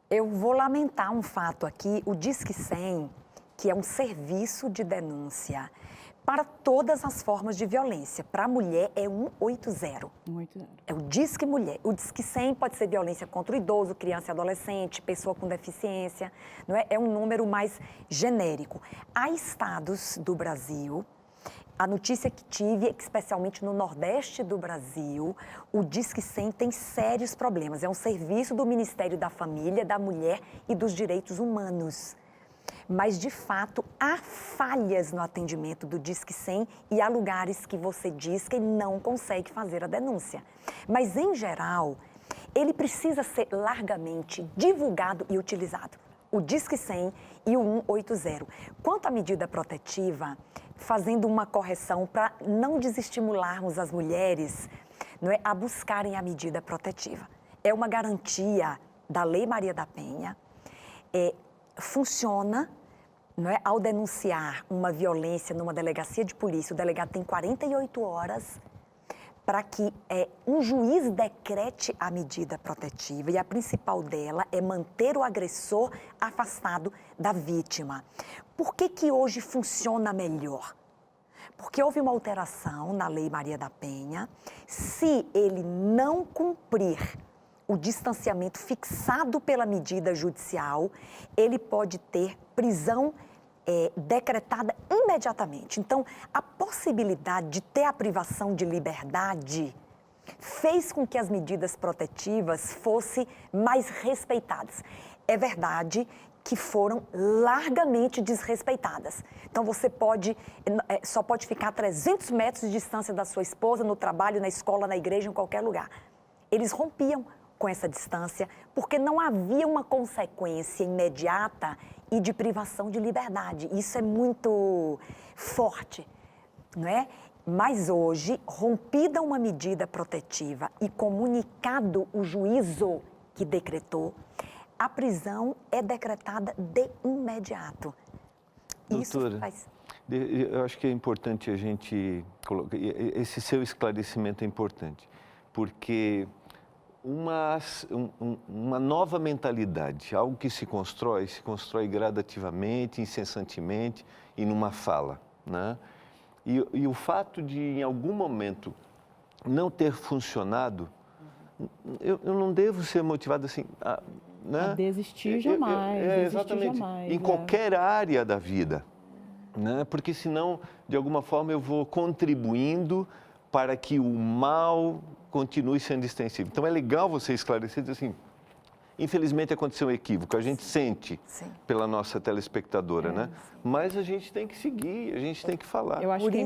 Eu vou lamentar um fato aqui. O Disque 100, que é um serviço de denúncia para todas as formas de violência. Para a mulher é 180. 180. É o Disque Mulher. O Disque 100 pode ser violência contra o idoso, criança e adolescente, pessoa com deficiência. Não é? É um número mais genérico. Há estados do Brasil, a notícia que tive é que, especialmente no Nordeste do Brasil, o Disque 100 tem sérios problemas. É um serviço do Ministério da Família, da Mulher e dos Direitos Humanos. Mas, de fato, há falhas no atendimento do Disque 100 e há lugares que você diz que não consegue fazer a denúncia. Mas, em geral, ele precisa ser largamente divulgado e utilizado. O Disque 100 e o 180. Quanto à medida protetiva, fazendo uma correção para não desestimularmos as mulheres, não é, a buscarem a medida protetiva. É uma garantia da Lei Maria da Penha. Funciona, não é? Ao denunciar uma violência numa delegacia de polícia, o delegado tem 48 horas para que um juiz decrete a medida protetiva e a principal dela é manter o agressor afastado da vítima. Por que hoje funciona melhor? Porque houve uma alteração na Lei Maria da Penha. Se ele não cumprir o distanciamento fixado pela medida judicial, ele pode ter prisão decretada imediatamente. Então, a possibilidade de ter a privação de liberdade fez com que as medidas protetivas fossem mais respeitadas. É verdade que foram largamente desrespeitadas. Então, você só pode ficar a 300 metros de distância da sua esposa, no trabalho, na escola, na igreja, em qualquer lugar. Eles rompiam com essa distância, porque não havia uma consequência imediata e de privação de liberdade. Isso é muito forte, não é? Mas hoje, rompida uma medida protetiva e comunicado o juízo que decretou, a prisão é decretada de imediato. Doutora, eu acho que é importante a gente colocar, esse seu esclarecimento é importante, porque uma nova mentalidade, algo que se constrói gradativamente, incessantemente e numa fala, né? E o fato de, em algum momento, não ter funcionado, eu não devo ser motivado assim, né? A desistir jamais. Exatamente, jamais, em qualquer área da vida, né? Porque senão, de alguma forma, eu vou contribuindo para que o mal continue sendo extensível. Então, é legal você esclarecer, dizer assim, infelizmente aconteceu um equívoco, a gente sente pela nossa telespectadora, né? Mas a gente tem que seguir, a gente tem que falar. Eu acho que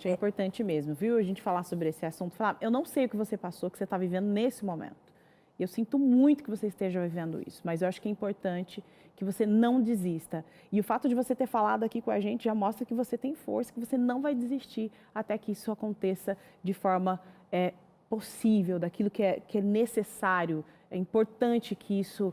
é importante mesmo, viu? A gente falar sobre esse assunto. Falar, eu não sei o que você passou, o que você está vivendo nesse momento. Eu sinto muito que você esteja vivendo isso, mas eu acho que é importante que você não desista. E o fato de você ter falado aqui com a gente já mostra que você tem força, que você não vai desistir até que isso aconteça de forma possível, daquilo que é necessário. É importante que isso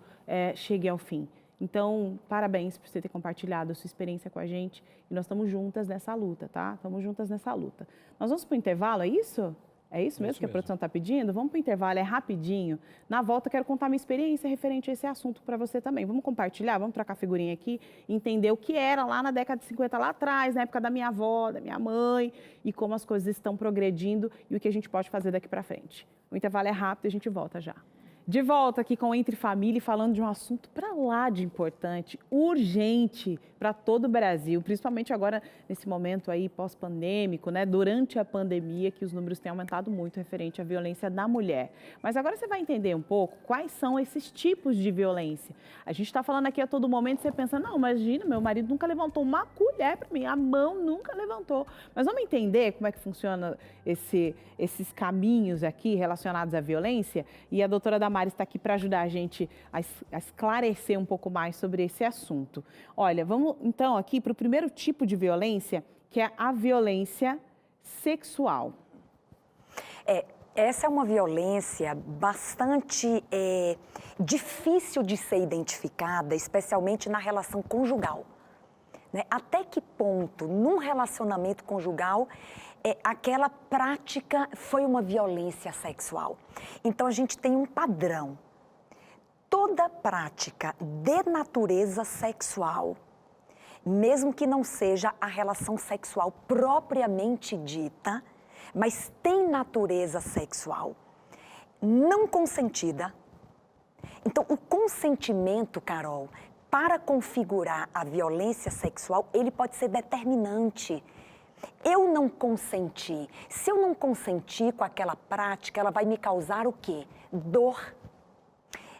chegue ao fim. Então, parabéns por você ter compartilhado a sua experiência com a gente. E nós estamos juntas nessa luta, tá? Estamos juntas nessa luta. Nós vamos para o intervalo, é isso? É isso mesmo que a produção está pedindo? Vamos para o intervalo, é rapidinho. Na volta, eu quero contar minha experiência referente a esse assunto para você também. Vamos compartilhar, vamos trocar figurinha aqui, entender o que era lá na década de 50, lá atrás, na época da minha avó, da minha mãe, e como as coisas estão progredindo e o que a gente pode fazer daqui para frente. O intervalo é rápido e a gente volta já. De volta aqui com Entre Família, falando de um assunto para lá de importante, urgente para todo o Brasil, principalmente agora nesse momento aí pós-pandêmico, né? Durante a pandemia, que os números têm aumentado muito referente à violência da mulher. Mas agora você vai entender um pouco quais são esses tipos de violência. A gente está falando aqui a todo momento, você pensa, não, imagina, meu marido nunca levantou uma colher para mim, a mão nunca levantou. Mas vamos entender como é que funciona esses caminhos aqui relacionados à violência? E a doutora Damares está aqui para ajudar a gente a esclarecer um pouco mais sobre esse assunto. Olha, vamos então aqui para o primeiro tipo de violência, que é a violência sexual. Essa é uma violência bastante difícil de ser identificada, especialmente na relação conjugal. Né? Até que ponto, num relacionamento conjugal, aquela prática foi uma violência sexual? Então, a gente tem um padrão. Toda prática de natureza sexual, mesmo que não seja a relação sexual propriamente dita, mas tem natureza sexual, não consentida. Então, o consentimento, Carol, para configurar a violência sexual, ele pode ser determinante. Eu não consenti. Se eu não consentir com aquela prática, ela vai me causar o quê? Dor,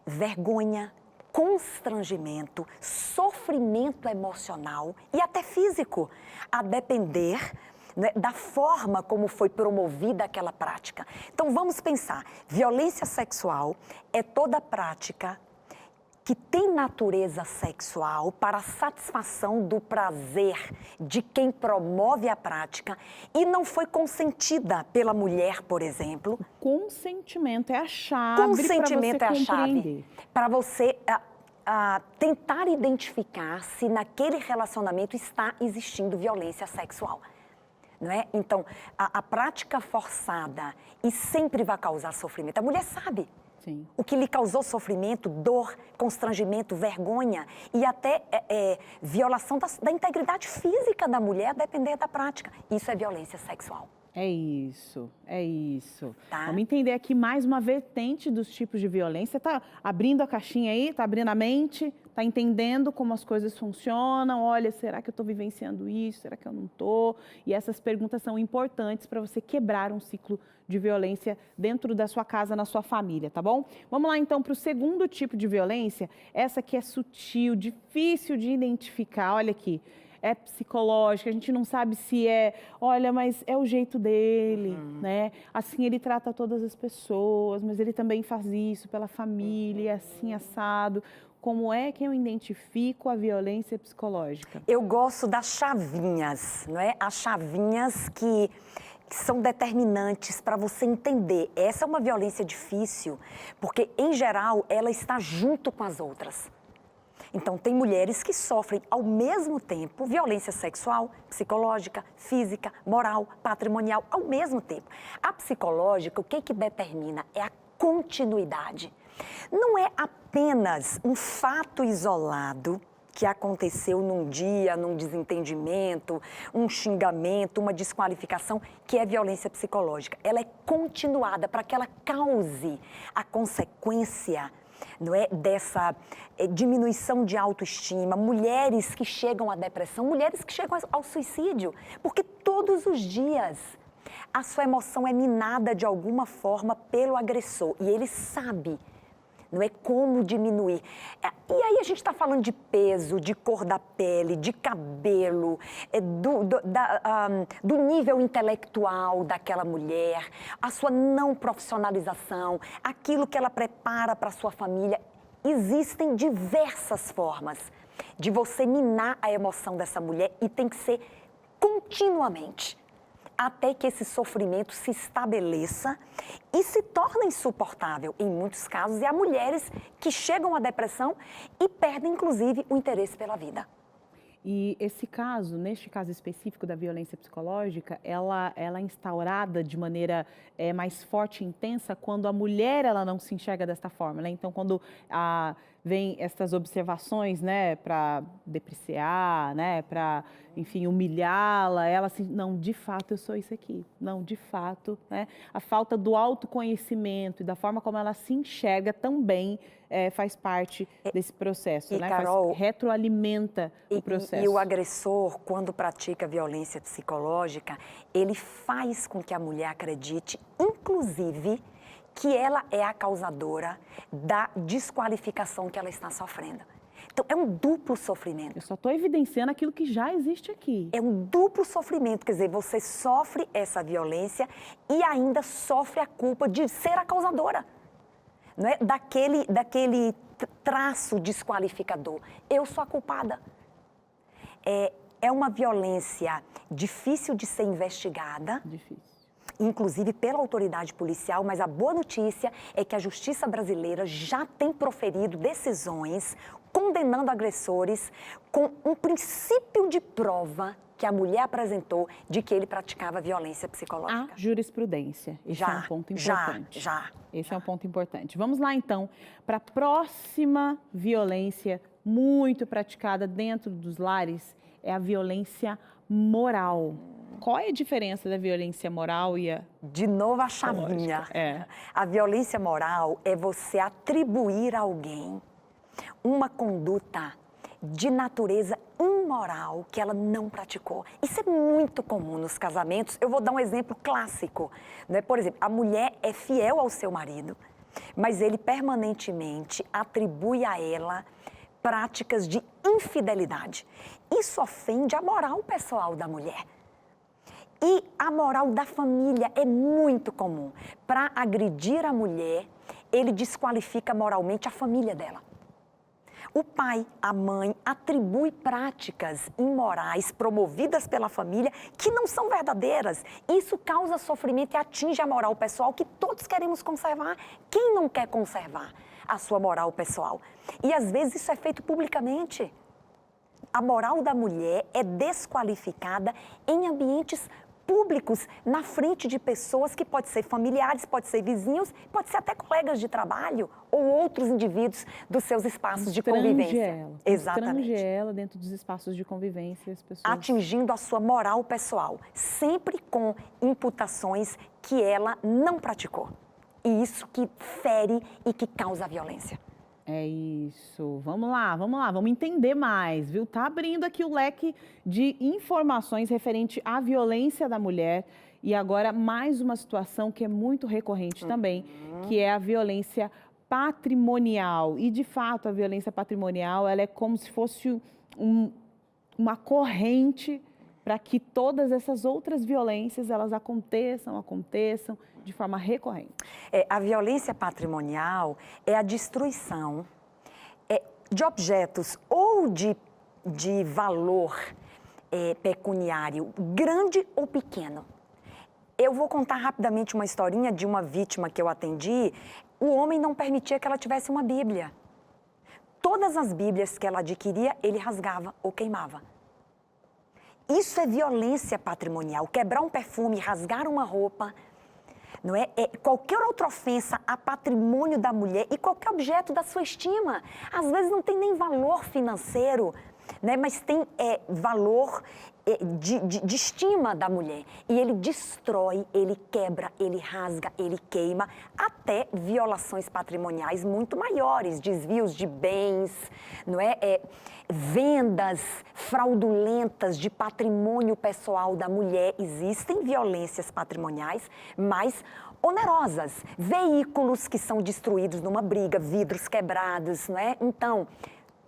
vergonha, constrangimento, sofrimento emocional e até físico, a depender, né, da forma como foi promovida aquela prática. Então, vamos pensar, violência sexual é toda prática que tem natureza sexual para a satisfação do prazer de quem promove a prática e não foi consentida pela mulher, por exemplo. Consentimento é a chave. Consentimento é a chave para você tentar identificar se naquele relacionamento está existindo violência sexual. Não é? Então, a prática forçada e sempre vai causar sofrimento. A mulher sabe. Sim. O que lhe causou sofrimento, dor, constrangimento, vergonha e até violação da integridade física da mulher, a depender da prática. Isso é violência sexual. É isso, é isso. Tá. Vamos entender aqui mais uma vertente dos tipos de violência. Tá abrindo a caixinha aí, tá abrindo a mente, tá entendendo como as coisas funcionam. Olha, será que eu estou vivenciando isso? Será que eu não estou? E essas perguntas são importantes para você quebrar um ciclo de violência dentro da sua casa, na sua família, tá bom? Vamos lá então para o segundo tipo de violência. Essa que é sutil, difícil de identificar. Olha aqui. É psicológica, a gente não sabe se olha, mas é o jeito dele, né? Assim ele trata todas as pessoas, mas ele também faz isso pela família, assim assado. Como é que eu identifico a violência psicológica? Eu gosto das chavinhas, não é? As chavinhas que são determinantes para você entender. Essa é uma violência difícil, porque, em geral, ela está junto com as outras. Então, tem mulheres que sofrem ao mesmo tempo violência sexual, psicológica, física, moral, patrimonial, ao mesmo tempo. A psicológica, o que determina? É a continuidade. Não é apenas um fato isolado que aconteceu num dia, num desentendimento, um xingamento, uma desqualificação, que é violência psicológica. Ela é continuada para que ela cause a consequência, não é, dessa diminuição de autoestima, mulheres que chegam à depressão, mulheres que chegam ao suicídio, porque todos os dias a sua emoção é minada de alguma forma pelo agressor e ele sabe, não é, como diminuir. E aí a gente está falando de peso, de cor da pele, de cabelo, do nível intelectual daquela mulher, a sua não profissionalização, aquilo que ela prepara para a sua família. Existem diversas formas de você minar a emoção dessa mulher e tem que ser continuamente, até que esse sofrimento se estabeleça e se torne insuportável. Em muitos casos, há mulheres que chegam à depressão e perdem, inclusive, o interesse pela vida. E esse caso, neste caso específico da violência psicológica, ela é instaurada de maneira mais forte e intensa quando a mulher ela não se enxerga desta forma, né? Então, quando vem essas observações, né, para depreciar, né, para, enfim, humilhá-la, ela assim, não, de fato eu sou isso aqui, não, de fato, né? A falta do autoconhecimento e da forma como ela se enxerga também faz parte desse processo, né? Carol, retroalimenta o processo. E o agressor, quando pratica violência psicológica, ele faz com que a mulher acredite, inclusive, que ela é a causadora da desqualificação que ela está sofrendo. Então, é um duplo sofrimento. Eu só estou evidenciando aquilo que já existe aqui. É um duplo sofrimento, quer dizer, você sofre essa violência e ainda sofre a culpa de ser a causadora, não é? Daquele traço desqualificador. Eu sou a culpada. É uma violência difícil de ser investigada. Difícil. inclusive pela autoridade policial, mas a boa notícia é que a justiça brasileira já tem proferido decisões condenando agressores com um princípio de prova que a mulher apresentou de que ele praticava violência psicológica. A jurisprudência. Esse é um ponto importante. Esse é um ponto importante. Vamos lá, então, para a próxima violência muito praticada dentro dos lares, é a violência moral. Qual é a diferença da violência moral e a... De novo a chavinha. A violência moral é você atribuir a alguém uma conduta de natureza imoral que ela não praticou. Isso é muito comum nos casamentos. Eu vou dar um exemplo clássico, né? Por exemplo, a mulher é fiel ao seu marido, mas ele permanentemente atribui a ela práticas de infidelidade. Isso ofende a moral pessoal da mulher. E a moral da família é muito comum. Para agredir a mulher, ele desqualifica moralmente a família dela. O pai, a mãe, atribui práticas imorais promovidas pela família que não são verdadeiras. Isso causa sofrimento e atinge a moral pessoal que todos queremos conservar. Quem não quer conservar a sua moral pessoal? E às vezes isso é feito publicamente. A moral da mulher é desqualificada em ambientes públicos, na frente de pessoas que pode ser familiares, pode ser vizinhos, pode ser até colegas de trabalho ou outros indivíduos dos seus espaços de convivência. Exatamente. Ela dentro dos espaços de convivência, as pessoas... Atingindo a sua moral pessoal, sempre com imputações que ela não praticou. E isso que fere e que causa violência. É isso. Vamos lá, vamos entender mais, viu? Tá abrindo aqui o leque de informações referente à violência da mulher e agora mais uma situação que é muito recorrente também, que é a violência patrimonial. E, de fato, a violência patrimonial, ela é como se fosse uma corrente para que todas essas outras violências, elas aconteçam de forma recorrente. A violência patrimonial é a destruição de objetos ou de valor pecuniário, grande ou pequeno. Eu vou contar rapidamente uma historinha de uma vítima que eu atendi. O homem não permitia que ela tivesse uma Bíblia. Todas as Bíblias que ela adquiria, ele rasgava ou queimava. Isso é violência patrimonial. Quebrar um perfume, rasgar uma roupa, não é? Qualquer outra ofensa a patrimônio da mulher e qualquer objeto da sua estima. Às vezes não tem nem valor financeiro, né? Mas tem valor de estima da mulher. E ele destrói, ele quebra, ele rasga, ele queima, até violações patrimoniais muito maiores, desvios de bens, não é? Vendas fraudulentas de patrimônio pessoal da mulher. Existem violências patrimoniais mais onerosas. Veículos que são destruídos numa briga, vidros quebrados, não é? Então,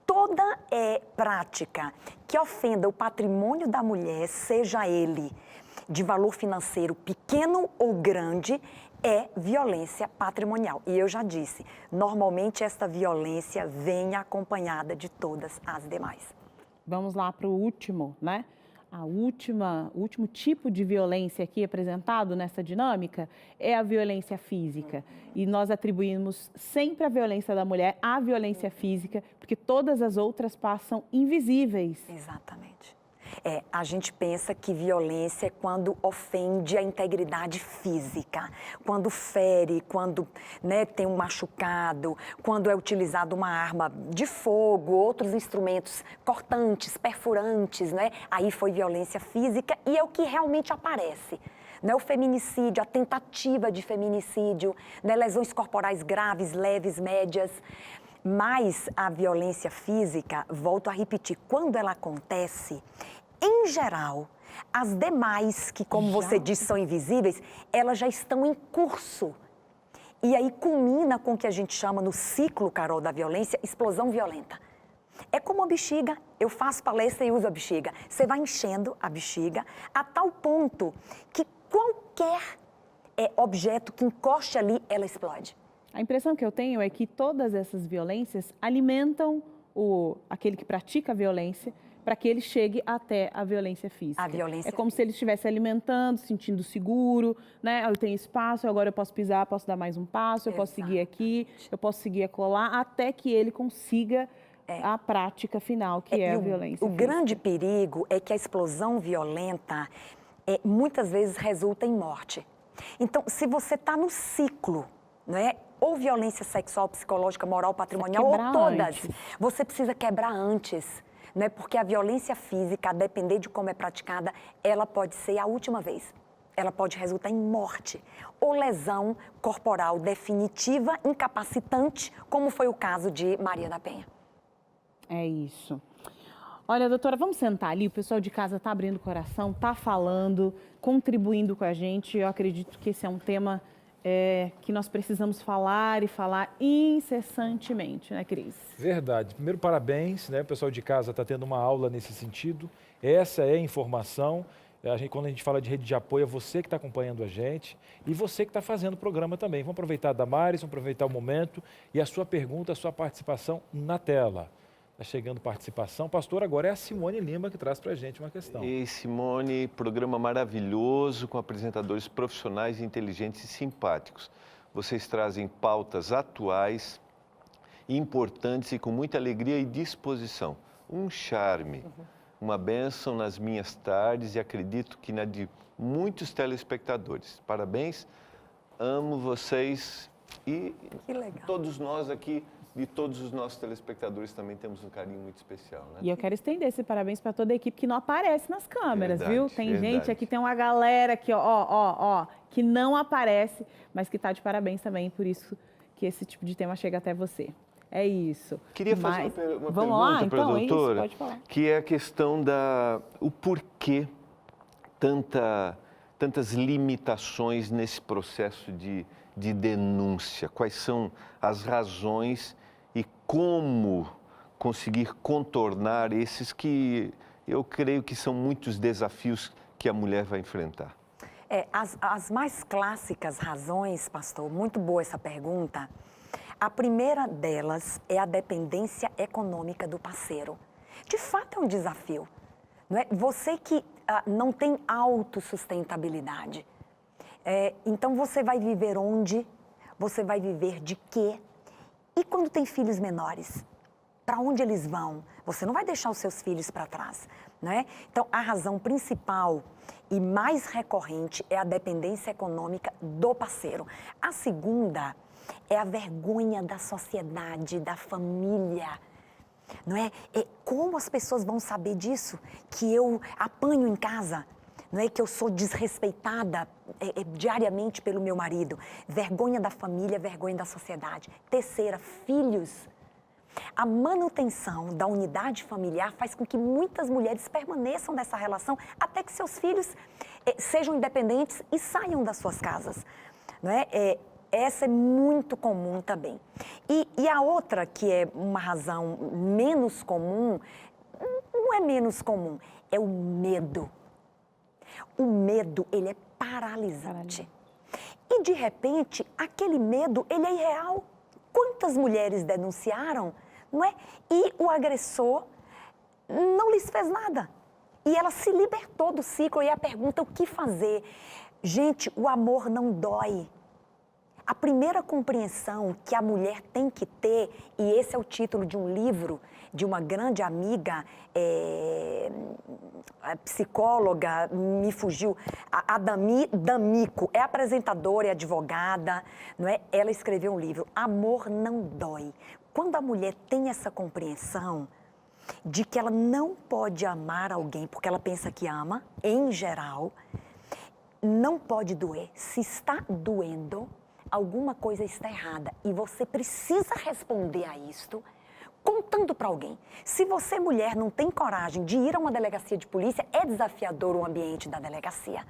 toda prática que ofenda o patrimônio da mulher, seja ele de valor financeiro pequeno ou grande, é violência patrimonial. E eu já disse, normalmente esta violência vem acompanhada de todas as demais. Vamos lá para o último, né? O último tipo de violência aqui apresentado nessa dinâmica é a violência física. E nós atribuímos sempre a violência da mulher à violência física, porque todas as outras passam invisíveis. Exatamente. A gente pensa que violência é quando ofende a integridade física, quando fere, quando, né, tem um machucado, quando é utilizada uma arma de fogo, outros instrumentos cortantes, perfurantes, né? Aí foi violência física e é o que realmente aparece. Né, o feminicídio, a tentativa de feminicídio, né, lesões corporais graves, leves, médias. Mas a violência física, volto a repetir, quando ela acontece, em geral, as demais, que como você disse são invisíveis, elas já estão em curso. E aí culmina com o que a gente chama no ciclo, Carol, da violência, explosão violenta. É como a bexiga, eu faço palestra e uso a bexiga. Você vai enchendo a bexiga a tal ponto que qualquer objeto que encoste ali, ela explode. A impressão que eu tenho é que todas essas violências alimentam aquele que pratica a violência para que ele chegue até a violência física. A violência É como se ele estivesse alimentando, sentindo seguro, né? Eu tenho espaço, agora eu posso pisar, posso dar mais um passo, eu posso seguir aqui, eu posso seguir acolá, até que ele consiga a prática final, que é a violência física. O grande perigo é que a explosão violenta muitas vezes resulta em morte. Então, se você está no ciclo, não é? Ou violência sexual, psicológica, moral, patrimonial, ou todas, você precisa quebrar antes. Não é? Porque a violência física, a depender de como é praticada, ela pode ser a última vez. Ela pode resultar em morte ou lesão corporal definitiva, incapacitante, como foi o caso de Maria da Penha. É isso. Olha, doutora, vamos sentar ali, o pessoal de casa está abrindo o coração, está falando, contribuindo com a gente. Eu acredito que esse é um tema que nós precisamos falar e falar incessantemente, né, Cris? Verdade. Primeiro, parabéns, né? O pessoal de casa está tendo uma aula nesse sentido. Essa é a informação. Quando a gente fala de rede de apoio, é você que está acompanhando a gente e você que está fazendo o programa também. Vamos aproveitar a Damares, vamos aproveitar o momento e a sua pergunta, a sua participação na tela. Está chegando participação. Pastor, agora é a Simone Lima que traz para a gente uma questão. E Simone, programa maravilhoso com apresentadores profissionais, inteligentes e simpáticos. Vocês trazem pautas atuais, importantes e com muita alegria e disposição. Um charme, uma bênção nas minhas tardes e acredito que na de muitos telespectadores. Parabéns, amo vocês e todos nós aqui. E todos os nossos telespectadores também temos um carinho muito especial, né? E eu quero estender esse parabéns para toda a equipe que não aparece nas câmeras, viu? Tem verdade. gente aqui, tem uma galera aqui, ó, que não aparece, mas que está de parabéns também, por isso que esse tipo de tema chega até você. É isso. Queria fazer uma Vamos pergunta lá, para a então, doutora, pode falar. Que é a questão o porquê tantas limitações nesse processo de denúncia. Quais são as razões e como conseguir contornar esses que eu creio que são muitos desafios que a mulher vai enfrentar? As mais clássicas razões, pastor, muito boa essa pergunta. A primeira delas é a dependência econômica do parceiro. De fato, é um desafio. Não é? Você que não tem autossustentabilidade, então você vai viver onde? Você vai viver de quê? E quando tem filhos menores? Para onde eles vão? Você não vai deixar os seus filhos para trás, né? Então, a razão principal e mais recorrente é a dependência econômica do parceiro. A segunda é a vergonha da sociedade, da família. Não é? Como as pessoas vão saber disso? Que eu apanho em casa, não é? Que eu sou desrespeitada diariamente pelo meu marido. Vergonha da família, vergonha da sociedade. Terceira, filhos. A manutenção da unidade familiar faz com que muitas mulheres permaneçam nessa relação até que seus filhos sejam independentes e saiam das suas casas. Não é? Essa é muito comum também. E a outra, que é uma razão menos comum, não é menos comum, é o medo. O medo, ele é paralisante. E, de repente, aquele medo, ele é irreal. Quantas mulheres denunciaram, não é? E o agressor não lhes fez nada. E ela se libertou do ciclo. E a pergunta, o que fazer? Gente, o amor não dói. A primeira compreensão que a mulher tem que ter, e esse é o título de um livro de uma grande amiga, psicóloga, me fugiu, a Dami D'Amico, é apresentadora e advogada, não é? Ela escreveu um livro, Amor Não Dói. Quando a mulher tem essa compreensão de que ela não pode amar alguém porque ela pensa que ama, em geral, não pode doer. Se está doendo, alguma coisa está errada e você precisa responder a isto contando para alguém. Se você, mulher, não tem coragem de ir a uma delegacia de polícia, é desafiador o ambiente da delegacia.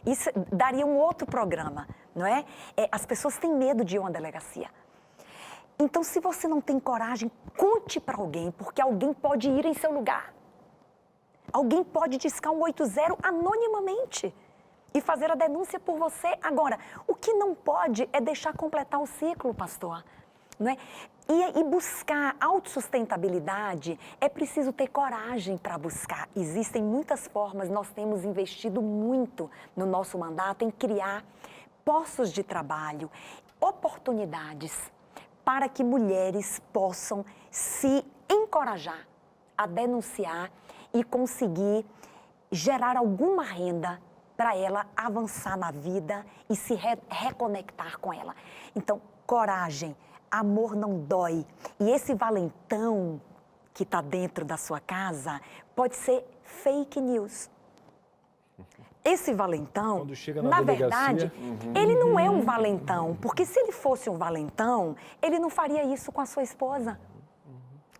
Isso daria um outro programa, não é? As pessoas têm medo de ir a uma delegacia. Então, se você não tem coragem, conte para alguém, porque alguém pode ir em seu lugar. Alguém pode discar um 80 anonimamente e fazer a denúncia por você. Agora, o que não pode é deixar completar o ciclo, pastor. Não é? E buscar autossustentabilidade é preciso ter coragem para buscar. Existem muitas formas, nós temos investido muito no nosso mandato em criar postos de trabalho, oportunidades para que mulheres possam se encorajar a denunciar e conseguir gerar alguma renda para ela avançar na vida e se reconectar com ela. Então, coragem, amor não dói. E esse valentão que está dentro da sua casa pode ser fake news. Esse valentão, Quando chega na verdade, delegacia, ele não é um valentão, porque se ele fosse um valentão, ele não faria isso com a sua esposa.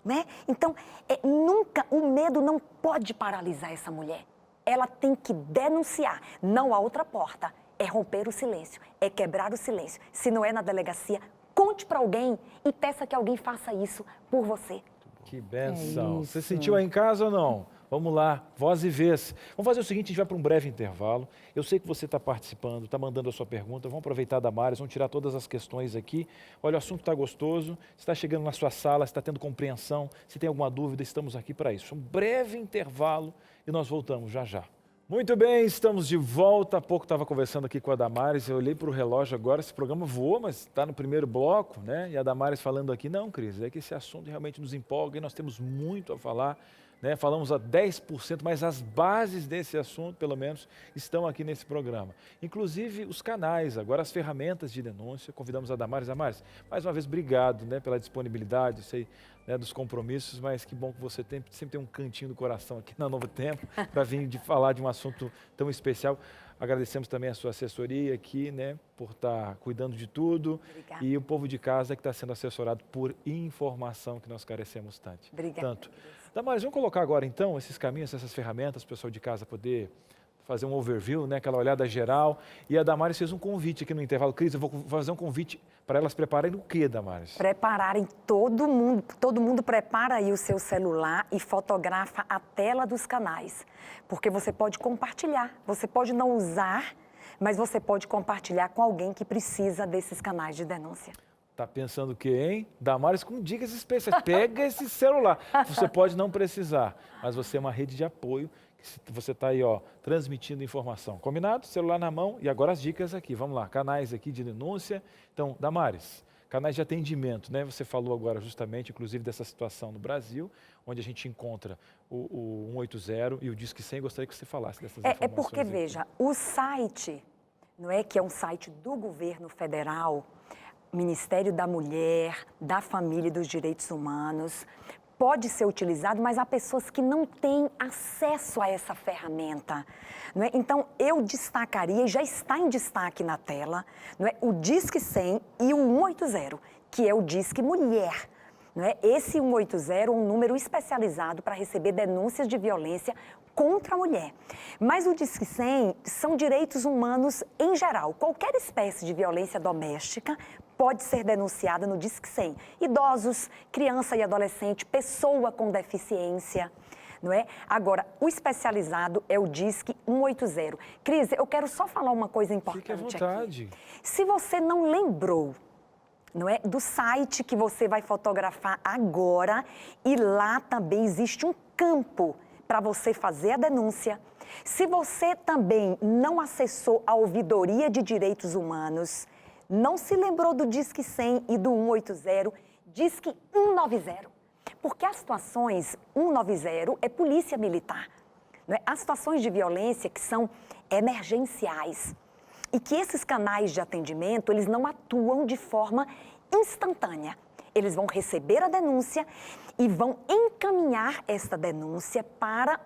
Né? Então, nunca, o medo não pode paralisar essa mulher. Ela tem que denunciar. Não há outra porta. É romper o silêncio, é quebrar o silêncio. Se não é na delegacia, conte para alguém e peça que alguém faça isso por você. Que benção. isso. Você sentiu aí em casa ou não? Vamos lá, voz e vez. Vamos fazer o seguinte, a gente vai para um breve intervalo. Eu sei que você está participando, está mandando a sua pergunta. Vamos aproveitar da Damares, vamos tirar todas as questões aqui. Olha, o assunto está gostoso, está chegando na sua sala, está tendo compreensão. Se tem alguma dúvida, estamos aqui para isso. Um breve intervalo e nós voltamos já já. Muito bem, estamos de volta. Há pouco estava conversando aqui com a Damares, eu olhei para o relógio agora, esse programa voou, mas está no primeiro bloco, né? E a Damares falando aqui, não, Cris, é que esse assunto realmente nos empolga e nós temos muito a falar, né? Falamos a 10%, mas as bases desse assunto, pelo menos, estão aqui nesse programa. Inclusive os canais, agora as ferramentas de denúncia, convidamos a Damares. Damares, mais uma vez, obrigado, né, pela disponibilidade, sei, né, dos compromissos, mas que bom que você sempre tem um cantinho do coração aqui na Novo Tempo para vir falar de um assunto tão especial. Agradecemos também a sua assessoria aqui, né, por estar cuidando de tudo. Obrigada. E o povo de casa que está sendo assessorado por informação que nós carecemos tanto. Obrigada. Damares, vamos colocar agora então esses caminhos, essas ferramentas, para o pessoal de casa poder fazer um overview, né, aquela olhada geral. E a Damares fez um convite aqui no intervalo. Cris, eu vou fazer um convite para elas prepararem o quê, Damares? Prepararem todo mundo prepara aí o seu celular e fotografa a tela dos canais, porque você pode compartilhar, você pode não usar, mas você pode compartilhar com alguém que precisa desses canais de denúncia. Tá pensando o quê, hein? Damares com dicas especiais. Pega esse celular. Você pode não precisar, mas você é uma rede de apoio. Você está aí, ó, transmitindo informação. Combinado? Celular na mão e agora as dicas aqui. Vamos lá, canais aqui de denúncia. Então, Damares, canais de atendimento, né? Você falou agora justamente, inclusive, dessa situação no Brasil, onde a gente encontra o 180 e o Disque 100. Gostaria que você falasse dessas informações. É porque, aqui. veja, o site, não é que é um site do governo federal, Ministério da Mulher, da Família e dos Direitos Humanos, pode ser utilizado, mas há pessoas que não têm acesso a essa ferramenta. Não é? Então, eu destacaria, já está em destaque na tela, não é? O Disque 100 e o 180, que é o Disque Mulher. Não é? Esse 180 é um número especializado para receber denúncias de violência contra a mulher. Mas o Disque 100 são direitos humanos em geral. Qualquer espécie de violência doméstica pode ser denunciada no Disque 100. Idosos, criança e adolescente, pessoa com deficiência, não é? Agora, o especializado é o Disque 180. Cris, eu quero só falar uma coisa importante aqui. Fique à vontade. Se você não lembrou, não é, do site que você vai fotografar agora, e lá também existe um campo para você fazer a denúncia. Se você também não acessou a Ouvidoria de Direitos Humanos, não se lembrou do Disque 100 e do 180, Disque 190. Porque as situações 190 é polícia militar. Não é? As situações de violência que são emergenciais. E que esses canais de atendimento, eles não atuam de forma instantânea. Eles vão receber a denúncia e vão encaminhar essa denúncia para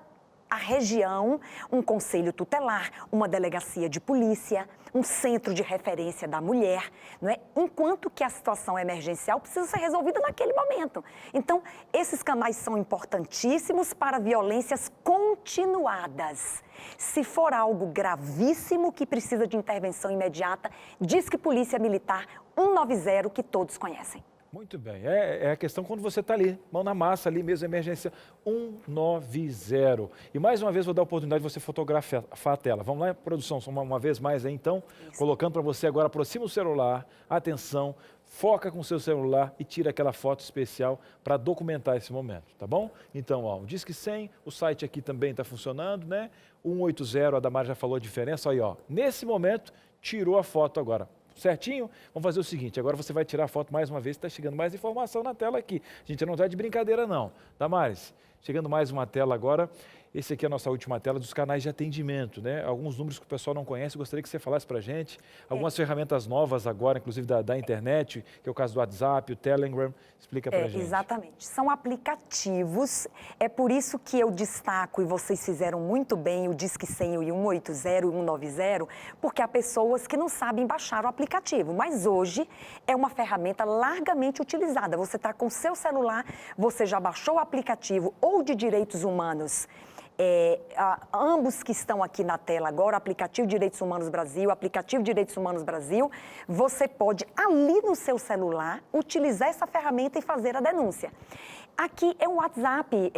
a região, um conselho tutelar, uma delegacia de polícia, um centro de referência da mulher, não é? Enquanto que a situação emergencial precisa ser resolvida naquele momento. Então, esses canais são importantíssimos para violências continuadas. Se for algo gravíssimo que precisa de intervenção imediata, Disque Polícia Militar 190, que todos conhecem. Muito bem, é a questão quando você está ali, mão na massa ali mesmo, emergência 190. E mais uma vez vou dar a oportunidade de você fotografar a tela. Vamos lá, produção, uma vez mais aí então, colocando para você agora, aproxima o celular, atenção, foca com o seu celular e tira aquela foto especial para documentar esse momento, tá bom? Então, ó, o Disque 100, o site aqui também está funcionando, né? 180, a Damares já falou a diferença, aí, ó, nesse momento, tirou a foto agora. Certinho? Vamos fazer o seguinte, agora você vai tirar a foto mais uma vez, está chegando mais informação na tela aqui. A gente não está de brincadeira não. Damares, chegando mais uma tela agora. Esse aqui é a nossa última tela dos canais de atendimento, né? Alguns números que o pessoal não conhece, gostaria que você falasse para a gente. Algumas ferramentas novas agora, inclusive da internet, que é o caso do WhatsApp, o Telegram. Explica para a gente. Exatamente. São aplicativos. É por isso que eu destaco, e vocês fizeram muito bem, o Disque 100 e 180 e 190, porque há pessoas que não sabem baixar o aplicativo. Mas hoje é uma ferramenta largamente utilizada. Você está com o seu celular, você já baixou o aplicativo ou de direitos humanos, ambos que estão aqui na tela agora, aplicativo Direitos Humanos Brasil, aplicativo Direitos Humanos Brasil, você pode ali no seu celular utilizar essa ferramenta e fazer a denúncia. Aqui é o WhatsApp,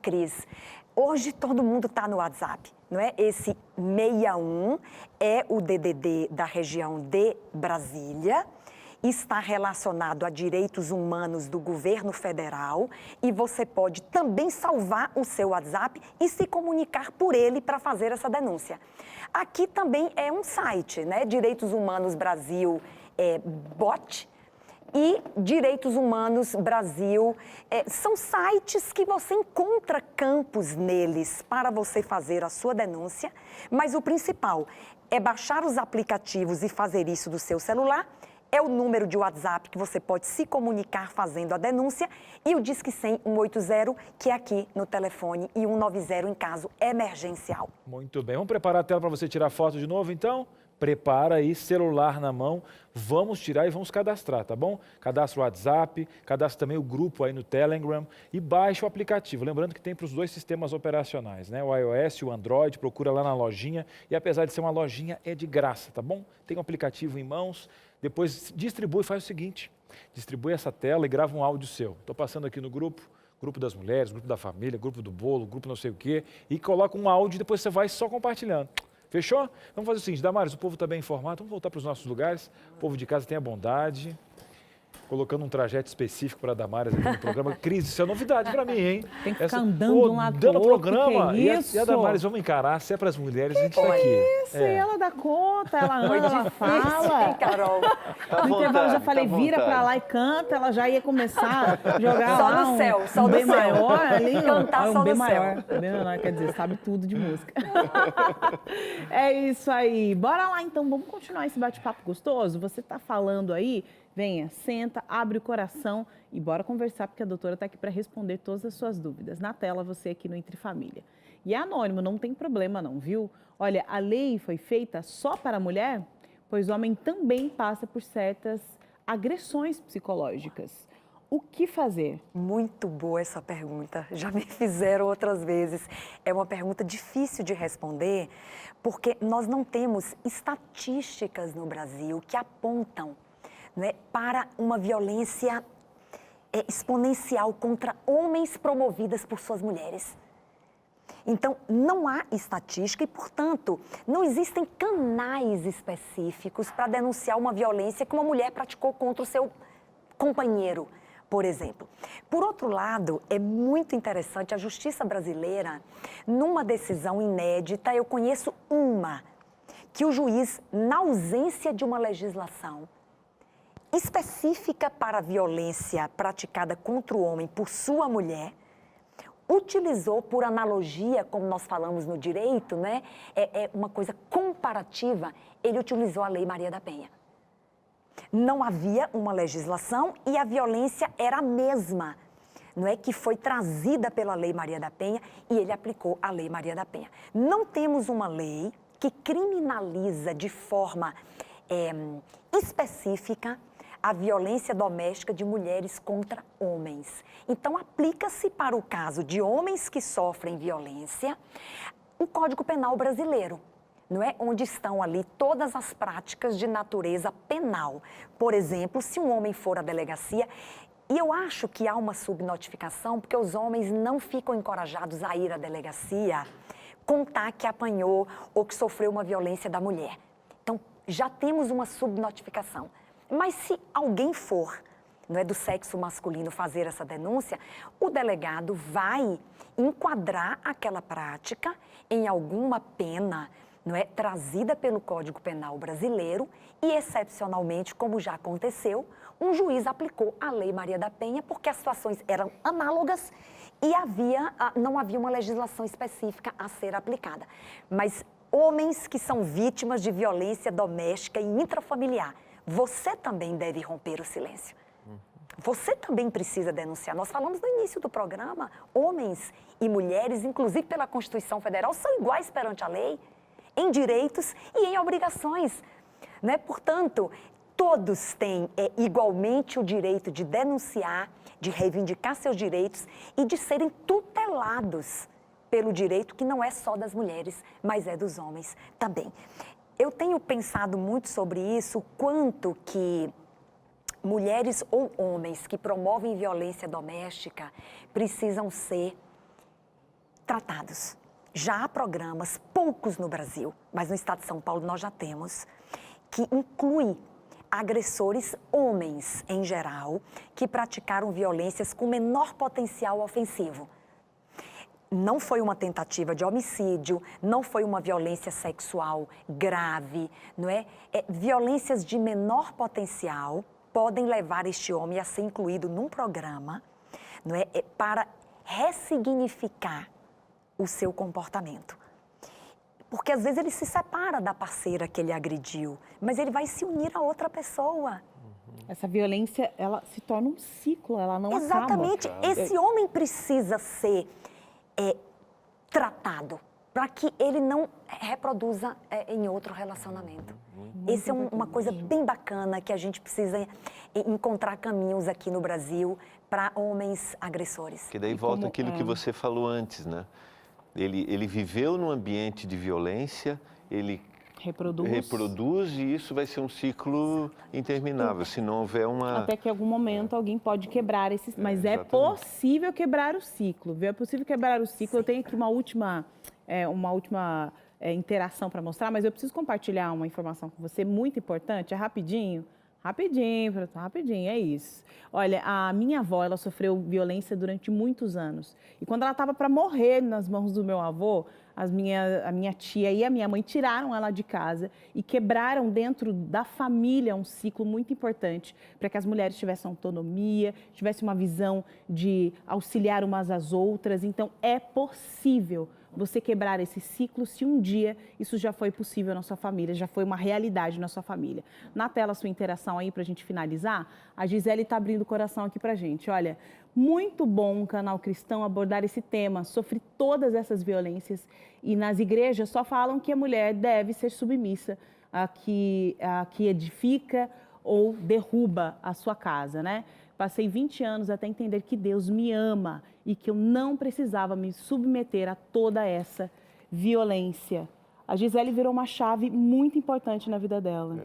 Cris. Hoje todo mundo está no WhatsApp, não é? Esse 61 é o DDD da região de Brasília. Está relacionado a direitos humanos do governo federal e você pode também salvar o seu WhatsApp e se comunicar por ele para fazer essa denúncia. Aqui também é um site, né? Direitos Humanos Brasil Bot e Direitos Humanos Brasil. São sites que você encontra campos neles para você fazer a sua denúncia, mas o principal é baixar os aplicativos e fazer isso do seu celular. É o número de WhatsApp que você pode se comunicar fazendo a denúncia e o Disque 100 180, que é aqui no telefone, e 190 em caso emergencial. Muito bem. Vamos preparar a tela para você tirar foto de novo, então? Prepara aí, celular na mão, vamos tirar e vamos cadastrar, tá bom? Cadastra o WhatsApp, cadastra também o grupo aí no Telegram e baixa o aplicativo. Lembrando que tem para os dois sistemas operacionais, né? O iOS e o Android, procura lá na lojinha e apesar de ser uma lojinha, é de graça, tá bom? Tem um aplicativo em mãos, depois distribui, faz o seguinte, distribui essa tela e grava um áudio seu. Estou passando aqui no grupo das mulheres, grupo da família, grupo do bolo, grupo não sei o quê, e coloca um áudio e depois você vai só compartilhando. Fechou? Vamos fazer o seguinte, Damares, o povo está bem informado, vamos voltar para os nossos lugares. O povo de casa tem a bondade. Colocando um trajeto específico para a Damares aqui no programa. Cris, isso é novidade para mim, hein? Tem que ficar andando de um lado pro outro, programa. que é isso? E a Damares, vamos encarar. Se é para as mulheres, a gente está aqui. Isso, e ela dá conta, ela anda, ela fala. Carol. No intervalo eu já falei, vira pra lá e canta, ela já ia começar a jogar só lá no céu, só um no B céu. maior ali. Cantar um só B no maior. céu. B menor, quer dizer, sabe tudo de música. É isso aí. Bora lá então, vamos continuar esse bate-papo gostoso? Você tá falando aí, venha, senta, abre o coração e bora conversar, porque a doutora está aqui para responder todas as suas dúvidas. Na tela, você aqui no Entre Família. E é anônimo, não tem problema não, viu? Olha, a lei foi feita só para a mulher, pois o homem também passa por certas agressões psicológicas. O que fazer? Muito boa essa pergunta. Já me fizeram outras vezes. É uma pergunta difícil de responder, porque nós não temos estatísticas no Brasil que apontam, né, para uma violência exponencial contra homens promovidas por suas mulheres. Então, não há estatística e, portanto, não existem canais específicos para denunciar uma violência que uma mulher praticou contra o seu companheiro, por exemplo. Por outro lado, é muito interessante, a justiça brasileira, numa decisão inédita, eu conheço uma, que o juiz, na ausência de uma legislação específica para a violência praticada contra o homem por sua mulher, utilizou por analogia, como nós falamos no direito, né? É uma coisa comparativa, ele utilizou a Lei Maria da Penha. Não havia uma legislação e a violência era a mesma, não é, que foi trazida pela Lei Maria da Penha e ele aplicou a Lei Maria da Penha. Não temos uma lei que criminaliza de forma específica a violência doméstica de mulheres contra homens. Então, aplica-se para o caso de homens que sofrem violência o Código Penal brasileiro, não é? Onde estão ali todas as práticas de natureza penal. Por exemplo, se um homem for à delegacia, e eu acho que há uma subnotificação, porque os homens não ficam encorajados a ir à delegacia contar que apanhou ou que sofreu uma violência da mulher. Então, já temos uma subnotificação. Mas se alguém for, não é, do sexo masculino fazer essa denúncia, o delegado vai enquadrar aquela prática em alguma pena, não é, trazida pelo Código Penal brasileiro e, excepcionalmente, como já aconteceu, um juiz aplicou a Lei Maria da Penha porque as situações eram análogas e não havia uma legislação específica a ser aplicada. Mas homens que são vítimas de violência doméstica e intrafamiliar, você também deve romper o silêncio. Você também precisa denunciar. Nós falamos no início do programa, homens e mulheres, inclusive pela Constituição Federal, são iguais perante a lei, em direitos e em obrigações, né? Portanto, todos têm igualmente o direito de denunciar, de reivindicar seus direitos e de serem tutelados pelo direito que não é só das mulheres, mas é dos homens também. Eu tenho pensado muito sobre isso, o quanto que mulheres ou homens que promovem violência doméstica precisam ser tratados. Já há programas, poucos no Brasil, mas no estado de São Paulo nós já temos, que incluem agressores homens, em geral, que praticaram violências com menor potencial ofensivo. Não foi uma tentativa de homicídio, não foi uma violência sexual grave, não é? Violências de menor potencial podem levar este homem a ser incluído num programa, não é? Para ressignificar o seu comportamento. Porque às vezes ele se separa da parceira que ele agrediu, mas ele vai se unir a outra pessoa. Essa violência, ela se torna um ciclo, ela não acaba. Exatamente. Esse homem precisa ser tratado para que ele não reproduza em outro relacionamento. Essa é uma coisa bem bacana que a gente precisa encontrar caminhos aqui no Brasil para homens agressores. Que daí volta aquilo que você falou antes, né? Ele viveu num ambiente de violência, ele reproduz e isso vai ser um ciclo interminável, se não houver uma... Até que em algum momento alguém pode quebrar esse... Mas é possível quebrar o ciclo, viu? É possível quebrar o ciclo. Eu tenho aqui uma última interação para mostrar, mas eu preciso compartilhar uma informação com você muito importante, é rapidinho. Rapidinho, é isso. Olha, a minha avó, ela sofreu violência durante muitos anos. E quando ela estava para morrer nas mãos do meu avô, a minha tia e a minha mãe tiraram ela de casa e quebraram dentro da família um ciclo muito importante para que as mulheres tivessem autonomia, tivessem uma visão de auxiliar umas às outras. Então, é possível você quebrar esse ciclo se um dia isso já foi possível na sua família, já foi uma realidade na sua família. Na tela, sua interação aí para a gente finalizar, a Gisele está abrindo o coração aqui para a gente. Olha, muito bom o canal cristão abordar esse tema, sofre todas essas violências e nas igrejas só falam que a mulher deve ser submissa a que edifica ou derruba a sua casa, né? Passei 20 anos até entender que Deus me ama e que eu não precisava me submeter a toda essa violência. A Gisele virou uma chave muito importante na vida dela.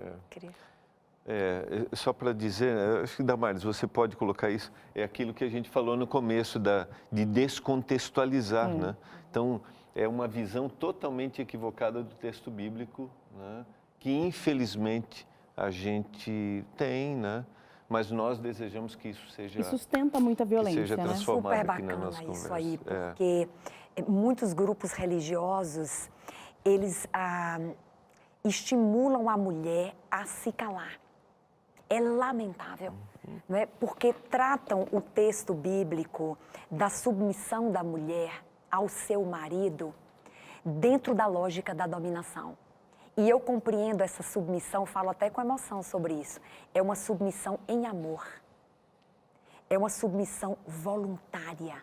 Só para dizer, acho que, Damares, você pode colocar isso, é aquilo que a gente falou no começo, de descontextualizar, né? Então, é uma visão totalmente equivocada do texto bíblico, né? Que infelizmente a gente tem, né? Mas nós desejamos que isso seja... E sustenta muita violência, seja transformado Super aqui na nossa bacana isso conversa. aí, porque muitos grupos religiosos, eles estimulam a mulher a se calar. É lamentável, não é? Porque tratam o texto bíblico da submissão da mulher ao seu marido dentro da lógica da dominação. E eu compreendo essa submissão, falo até com emoção sobre isso. É uma submissão em amor. É uma submissão voluntária.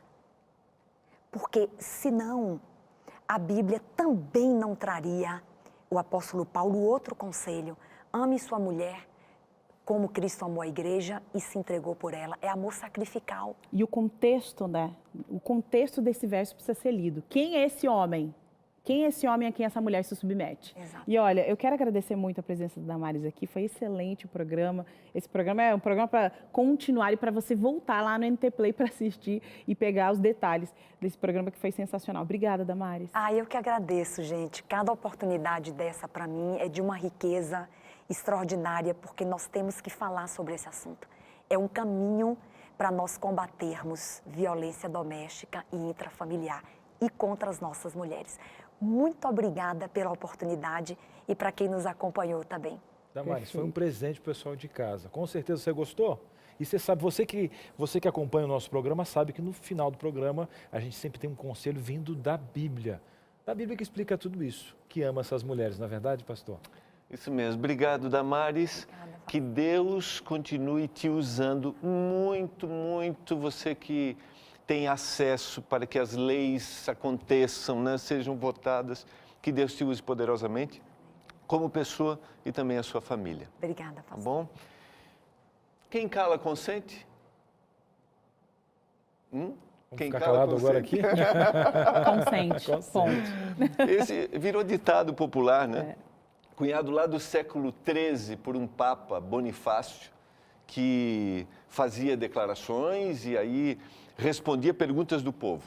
Porque, senão, a Bíblia também não traria, o apóstolo Paulo, outro conselho. Ame sua mulher como Cristo amou a igreja e se entregou por ela. É amor sacrificial. E o contexto, né? O contexto desse verso precisa ser lido. Quem é esse homem? Quem é esse homem a quem essa mulher se submete? Exato. E olha, eu quero agradecer muito a presença da Damares aqui, foi excelente o programa. Esse programa é um programa para continuar e para você voltar lá no NT Play para assistir e pegar os detalhes desse programa que foi sensacional. Obrigada, Damares. Eu que agradeço, gente. Cada oportunidade dessa para mim é de uma riqueza extraordinária, porque nós temos que falar sobre esse assunto. É um caminho para nós combatermos violência doméstica e intrafamiliar e contra as nossas mulheres. Muito obrigada pela oportunidade e para quem nos acompanhou também. Damares, foi um presente pro pessoal de casa. Com certeza você gostou. E você sabe, você que acompanha o nosso programa sabe que no final do programa a gente sempre tem um conselho vindo da Bíblia. Da Bíblia que explica tudo isso, que ama essas mulheres, não é verdade, pastor? Isso mesmo. Obrigado, Damares. Que Deus continue te usando muito, muito. Você que tem acesso para que as leis aconteçam, né, sejam votadas. Que Deus te use poderosamente, como pessoa e também a sua família. Obrigada, pastor. Tá bom? Quem cala, consente? Quem ficar cala, calado agora aqui? Consente. Ponto. Esse virou ditado popular, né? Cunhado lá do século XIII por um Papa, Bonifácio, que fazia declarações e aí respondia perguntas do povo.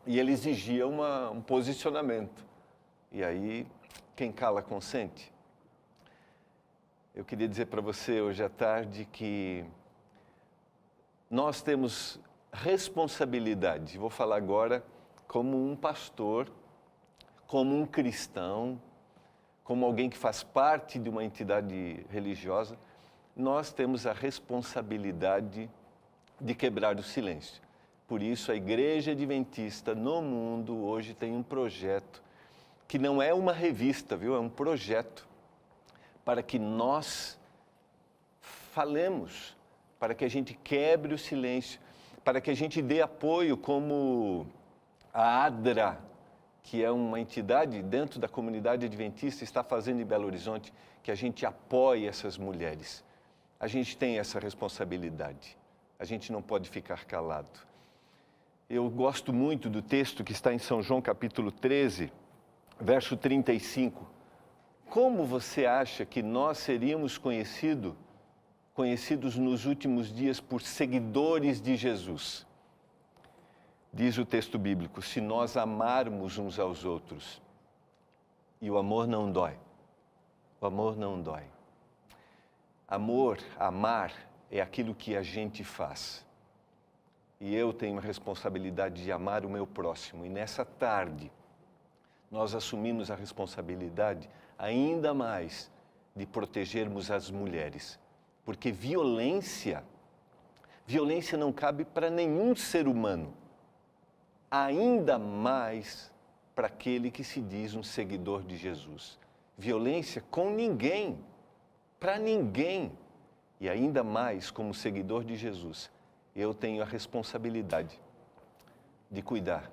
E ele exigia um posicionamento. E aí, quem cala, consente? Eu queria dizer para você hoje à tarde que nós temos responsabilidade. Vou falar agora como um pastor, como um cristão, como alguém que faz parte de uma entidade religiosa. Nós temos a responsabilidade de quebrar o silêncio. Por isso, a Igreja Adventista no mundo hoje tem um projeto que não é uma revista, viu? É um projeto para que nós falemos, para que a gente quebre o silêncio, para que a gente dê apoio como a ADRA, que é uma entidade dentro da comunidade adventista, está fazendo em Belo Horizonte, que a gente apoie essas mulheres. A gente tem essa responsabilidade, a gente não pode ficar calado. Eu gosto muito do texto que está em São João capítulo 13, verso 35. Como você acha que nós seríamos conhecidos nos últimos dias por seguidores de Jesus? Diz o texto bíblico, se nós amarmos uns aos outros. E o amor não dói. O amor não dói. Amor, amar, é aquilo que a gente faz. E eu tenho a responsabilidade de amar o meu próximo. E nessa tarde, nós assumimos a responsabilidade ainda mais de protegermos as mulheres. Porque violência não cabe para nenhum ser humano. Ainda mais para aquele que se diz um seguidor de Jesus. Violência com ninguém, para ninguém. E ainda mais como seguidor de Jesus, eu tenho a responsabilidade de cuidar,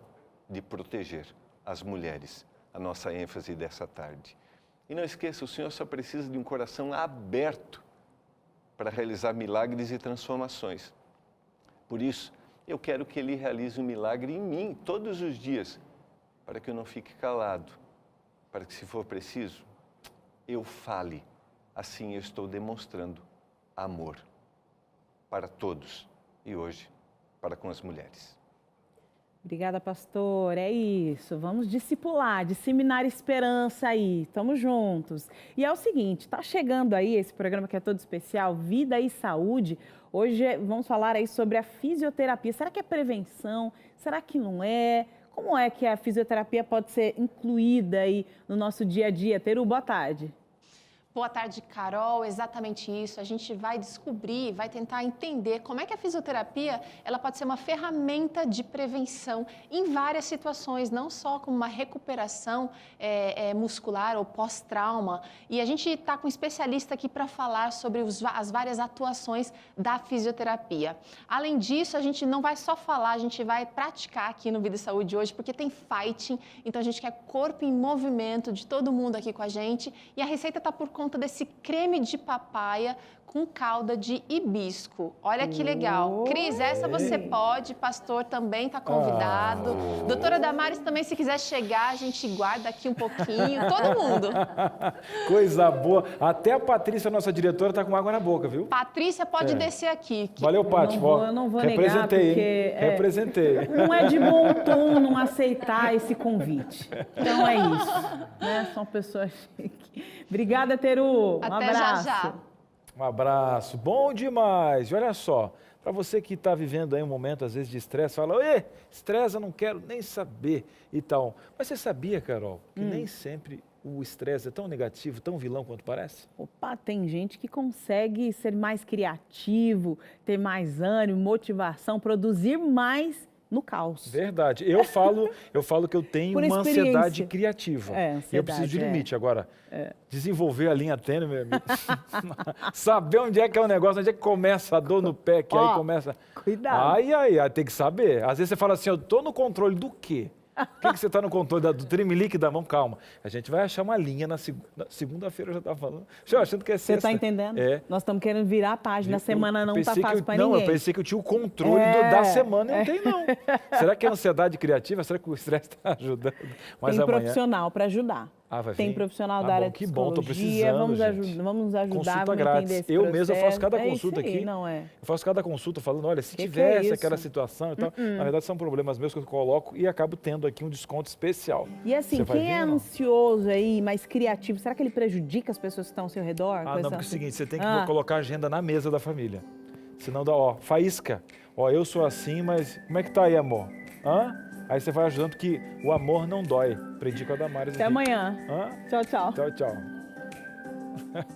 de proteger as mulheres, a nossa ênfase dessa tarde. E não esqueça, o Senhor só precisa de um coração aberto para realizar milagres e transformações. Por isso, eu quero que Ele realize um milagre em mim todos os dias, para que eu não fique calado, para que, se for preciso, eu fale. Assim eu estou demonstrando amor para todos e hoje para com as mulheres. Obrigada, pastor. É isso. Vamos discipular, disseminar esperança aí. Estamos juntos. E é o seguinte, tá chegando aí esse programa que é todo especial, Vida e Saúde. Hoje vamos falar aí sobre a fisioterapia. Será que é prevenção? Será que não é? Como é que a fisioterapia pode ser incluída aí no nosso dia a dia? Teru, boa tarde. Boa tarde, Carol. Exatamente isso. A gente vai descobrir, vai tentar entender como é que a fisioterapia ela pode ser uma ferramenta de prevenção em várias situações, não só como uma recuperação muscular ou pós-trauma. E a gente está com um especialista aqui para falar sobre as várias atuações da fisioterapia. Além disso, a gente não vai só falar, a gente vai praticar aqui no Vida e Saúde hoje, porque tem fighting, então a gente quer corpo em movimento de todo mundo aqui com a gente. E a receita está por conta desse creme de papaya com calda de hibisco. Olha que legal. Cris, essa você pode, pastor também está convidado. Doutora Damares também, se quiser chegar, a gente guarda aqui um pouquinho, todo mundo. Coisa boa. Até a Patrícia, nossa diretora, está com água na boca, viu? Patrícia, pode descer aqui. Valeu, Paty. Eu não vou negar, Representei, porque representei. não é de bom tom não aceitar esse convite. Então é isso, né? São pessoas chiques. Obrigada, Teru. Um Até abraço. já. Um abraço, bom demais. E olha só, para você que está vivendo aí um momento, às vezes, de estresse, fala, ê, estresse, eu não quero nem saber e tal. Mas você sabia, Carol, que nem sempre o estresse é tão negativo, tão vilão quanto parece? Opa, tem gente que consegue ser mais criativo, ter mais ânimo, motivação, produzir mais no caos. Verdade. Eu falo que eu tenho Por uma experiência. ansiedade criativa. Ansiedade, E eu preciso de limite. Agora, desenvolver a linha tênue, meu amigo. Saber onde é que é o negócio, onde é que começa a dor no pé, que aí começa... Cuidado. Ai, tem que saber. Às vezes você fala assim, eu tô no controle do quê? O que você está no controle do tremelique da mão? Calma. A gente vai achar uma linha na segunda-feira, eu já estava falando. Eu achando que é Você sexta. está entendendo? É. Nós estamos querendo virar a página. A semana não está fácil para Não, ninguém. eu pensei que eu tinha o controle da semana e não tem, não. Será que é ansiedade criativa? Será que o estresse está ajudando? Mas Tem amanhã... profissional para ajudar. vai Tem vir? profissional Tá da bom, área de que bom, tô psicologia. precisando, gente. Vamos nos ajudar, Consulta vamos grátis. entender esse Eu mesmo faço cada processo. consulta É isso aí, aqui. não é? Eu faço cada consulta falando, olha, se Que é tivesse isso? aquela situação e tal, na verdade são problemas meus que eu coloco e acabo tendo aqui um desconto especial. E assim, Você vai quem vir é ou não? ansioso aí, mais criativo, será que ele prejudica as pessoas que estão ao seu redor? Ah, não, porque é o seguinte, você tem que Ah. colocar a agenda na mesa da família. Senão dá, faísca. Eu sou assim, mas como é que tá aí, amor? Hã? Aí você vai ajudando que o amor não dói. Aprendi com a Damares Até aqui. amanhã. Hã? Tchau, tchau. Tchau, tchau.